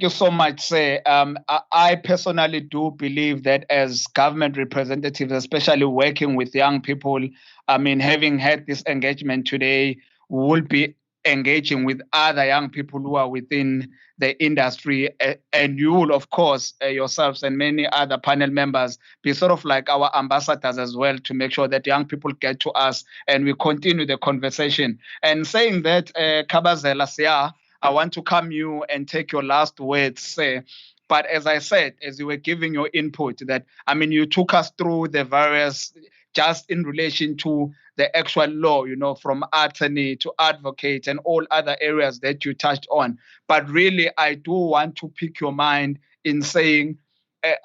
you so much, sir. I personally do believe that as government representatives, especially working with young people, I mean, having had this engagement today, we will be engaging with other young people who are within the industry, and you will, of course, yourselves and many other panel members be sort of like our ambassadors as well, to make sure that young people get to us and we continue the conversation. And saying that, Kabazela Siya, I want to come you and take your last words, sir. But as I said, as you were giving your input, that, I mean, you took us through the various, just in relation to the actual law, you know, from attorney to advocate and all other areas that you touched on. But really, I do want to pick your mind in saying,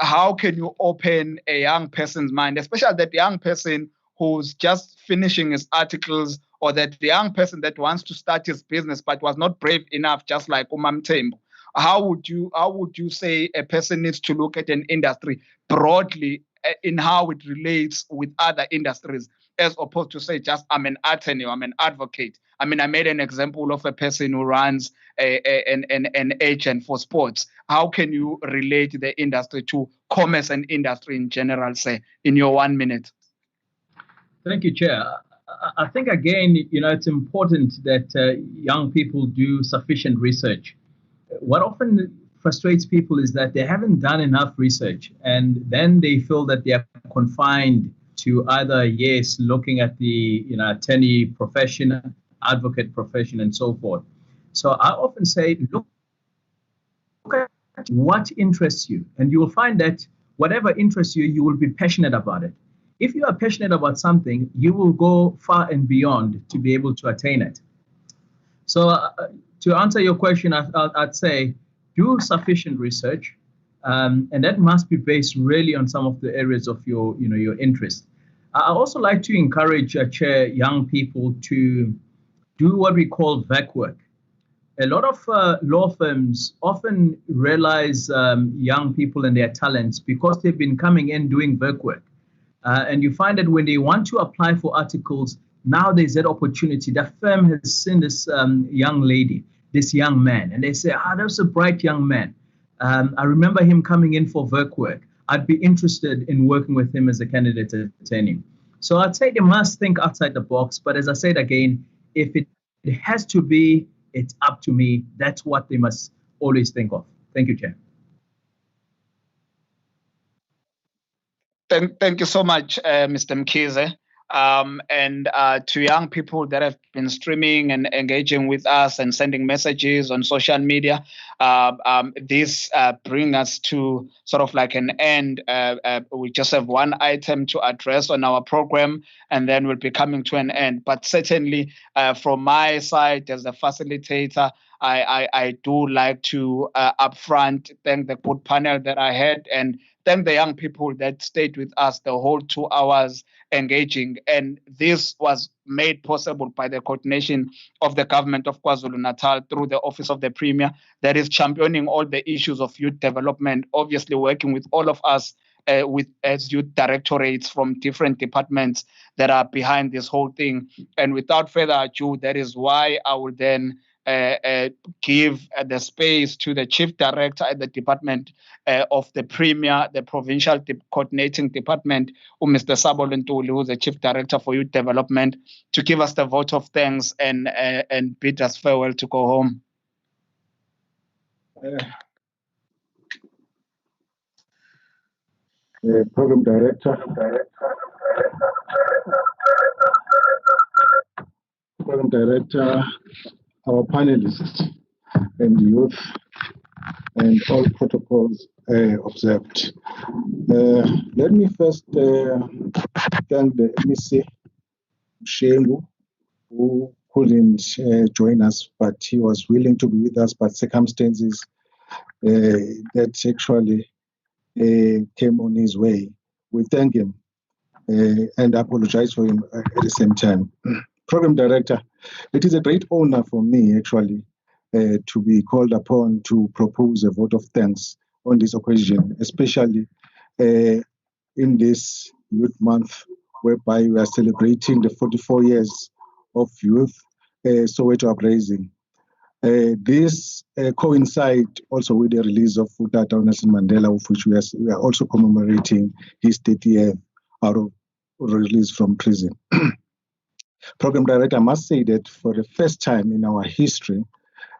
how can you open a young person's mind, especially that young person who's just finishing his articles, or that the young person that wants to start his business but was not brave enough, just like Umam Tembo? How would you say a person needs to look at an industry broadly in how it relates with other industries, as opposed to say just I'm an attorney or I'm an advocate? I mean, I made an example of a person who runs an agent for sports. How can you relate the industry to commerce and industry in general, say, in your 1 minute? Thank you, Chair. I think, again, you know, it's important that young people do sufficient research. What often frustrates people is that they haven't done enough research, and then they feel that they are confined to either, yes, looking at the, you know, attorney profession, advocate profession, and so forth. So I often say, look at what interests you, and you will find that whatever interests you, you will be passionate about it. If you are passionate about something, you will go far and beyond to be able to attain it. So to answer your question, I'd say do sufficient research, and that must be based really on some of the areas of your interest. I also like to encourage, Chair, young people to do what we call VAC work. A lot of law firms often realize young people and their talents because they've been coming in doing VAC work. And you find that when they want to apply for articles, now there's that opportunity. That firm has seen this young lady, this young man, and they say, that's a bright young man. I remember him coming in for work. I'd be interested in working with him as a candidate attorney. So I'd say they must think outside the box. But as I said again, if it has to be, it's up to me. That's what they must always think of. Thank you, Chair. Thank you so much, Mr. Mkhize. And to young people that have been streaming and engaging with us and sending messages on social media, this brings us to sort of like an end. We just have one item to address on our program, and then we'll be coming to an end. But certainly, from my side as a facilitator, I do like to upfront thank the good panel that I had, and thank the young people that stayed with us the whole 2 hours engaging. And this was made possible by the coordination of the government of KwaZulu-Natal through the Office of the Premier, that is championing all the issues of youth development, obviously working with all of us with as youth directorates from different departments that are behind this whole thing. And without further ado, that is why I will then give the space to the chief director at the department of the premier, the provincial coordinating department, Mr. Sabo Ntuli, who's the chief director for youth development, to give us the vote of thanks and bid us farewell to go home. Program director, our panelists and youth, and all protocols observed. Let me first thank the MEC, Shengu, who couldn't join us, but he was willing to be with us, but circumstances that actually came on his way. We thank him and apologize for him at the same time. Program director, it is a great honor for me actually to be called upon to propose a vote of thanks on this occasion, especially in this youth month, whereby we are celebrating the 44 years of youth Soweto uprising. This coincides also with the release of Utata Nelson Mandela, of which we are also commemorating his 30th out of release from prison. Program director, I must say that for the first time in our history,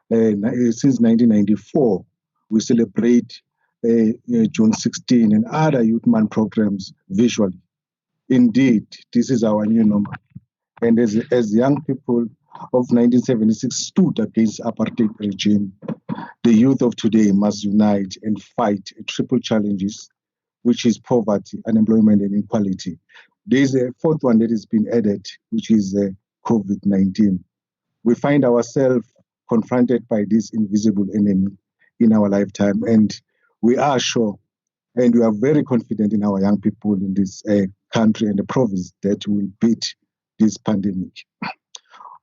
since 1994, we celebrate June 16 and other youth month programs visually. Indeed, this is our new normal. And as young people of 1976 stood against apartheid regime, the youth of today must unite and fight triple challenges, which is poverty, unemployment, and inequality. There is a fourth one that has been added, which is COVID-19. We find ourselves confronted by this invisible enemy in our lifetime, and we are sure and we are very confident in our young people in this country and the province that will beat this pandemic.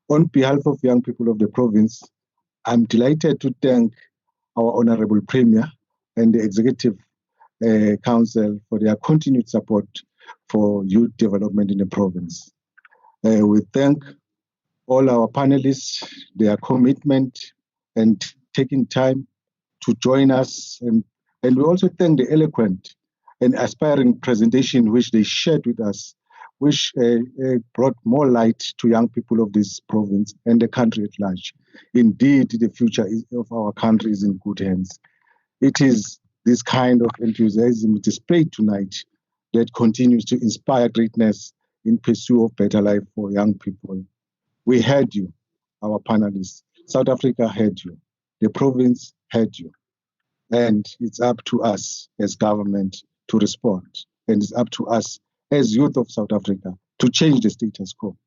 On behalf of young people of the province, I'm delighted to thank our Honorable Premier and the Executive Council for their continued support for youth development in the province. We thank all our panelists, their commitment and taking time to join us. And we also thank the eloquent and aspiring presentation which they shared with us, which brought more light to young people of this province and the country at large. Indeed, the future of our country is in good hands. It is this kind of enthusiasm displayed tonight that continues to inspire greatness in pursuit of better life for young people. We heard you, our panelists. South Africa heard you. The province heard you. And it's up to us as government to respond. And it's up to us as youth of South Africa to change the status quo.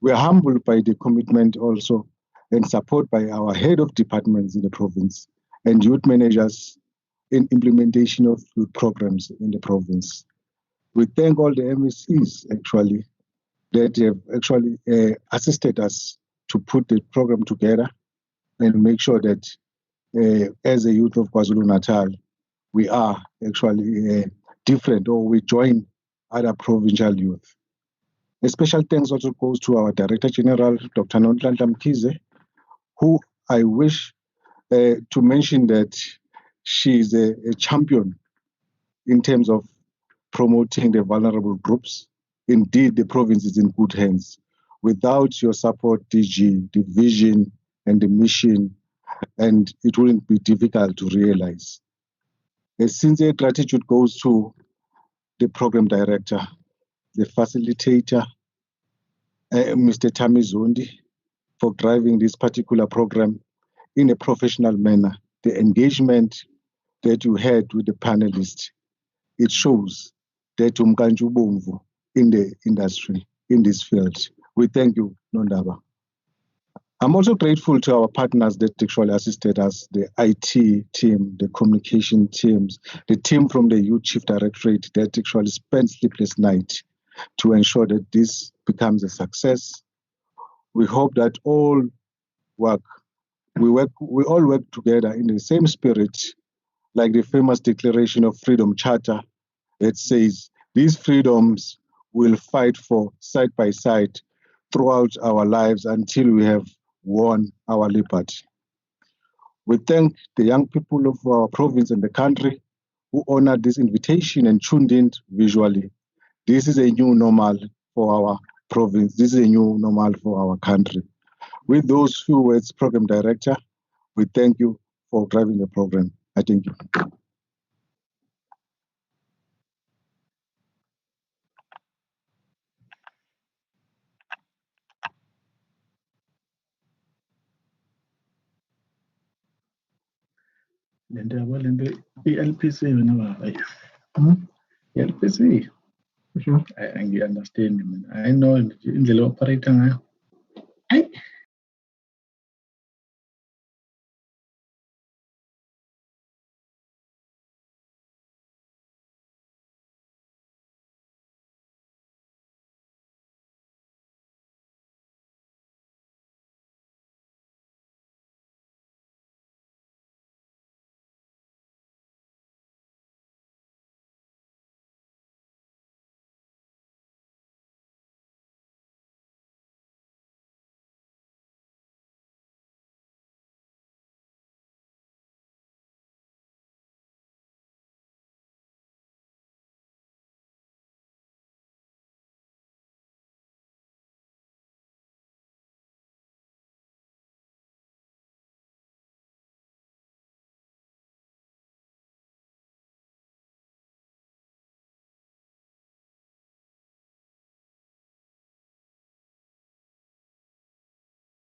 We are humbled by the commitment also and support by our head of departments in the province and youth managers in implementation of youth programs in the province. We thank all the MECs actually that have actually assisted us to put the program together and make sure that as a youth of KwaZulu-Natal, we are actually different, or we join other provincial youth. A special thanks also goes to our Director General, Dr. Nonhlanhla Mkhize, who I wish to mention that she is a champion in terms of promoting the vulnerable groups. Indeed, the province is in good hands. Without your support, DG, the vision and the mission, and it wouldn't be difficult to realize. A sincere gratitude goes to the program director, the facilitator, Mr. Tami Zondi, for driving this particular program in a professional manner. The engagement that you had with the panelists, it shows that umkanju bomvu in the industry, in this field. We thank you, Nondaba. I'm also grateful to our partners that actually assisted us, the IT team, the communication teams, the team from the Youth Chief Directorate that actually spent sleepless nights to ensure that this becomes a success. We hope that we all work together in the same spirit, like the famous Declaration of Freedom Charter that says these freedoms will fight for side by side throughout our lives until we have won our liberty. We thank the young people of our province and the country who honored this invitation and tuned in visually. This is a new normal for our province. This is a new normal for our country. With those few words, Program Director, we thank you for driving the program. I thank you. LPC, LPC. I understand. I know in the operator.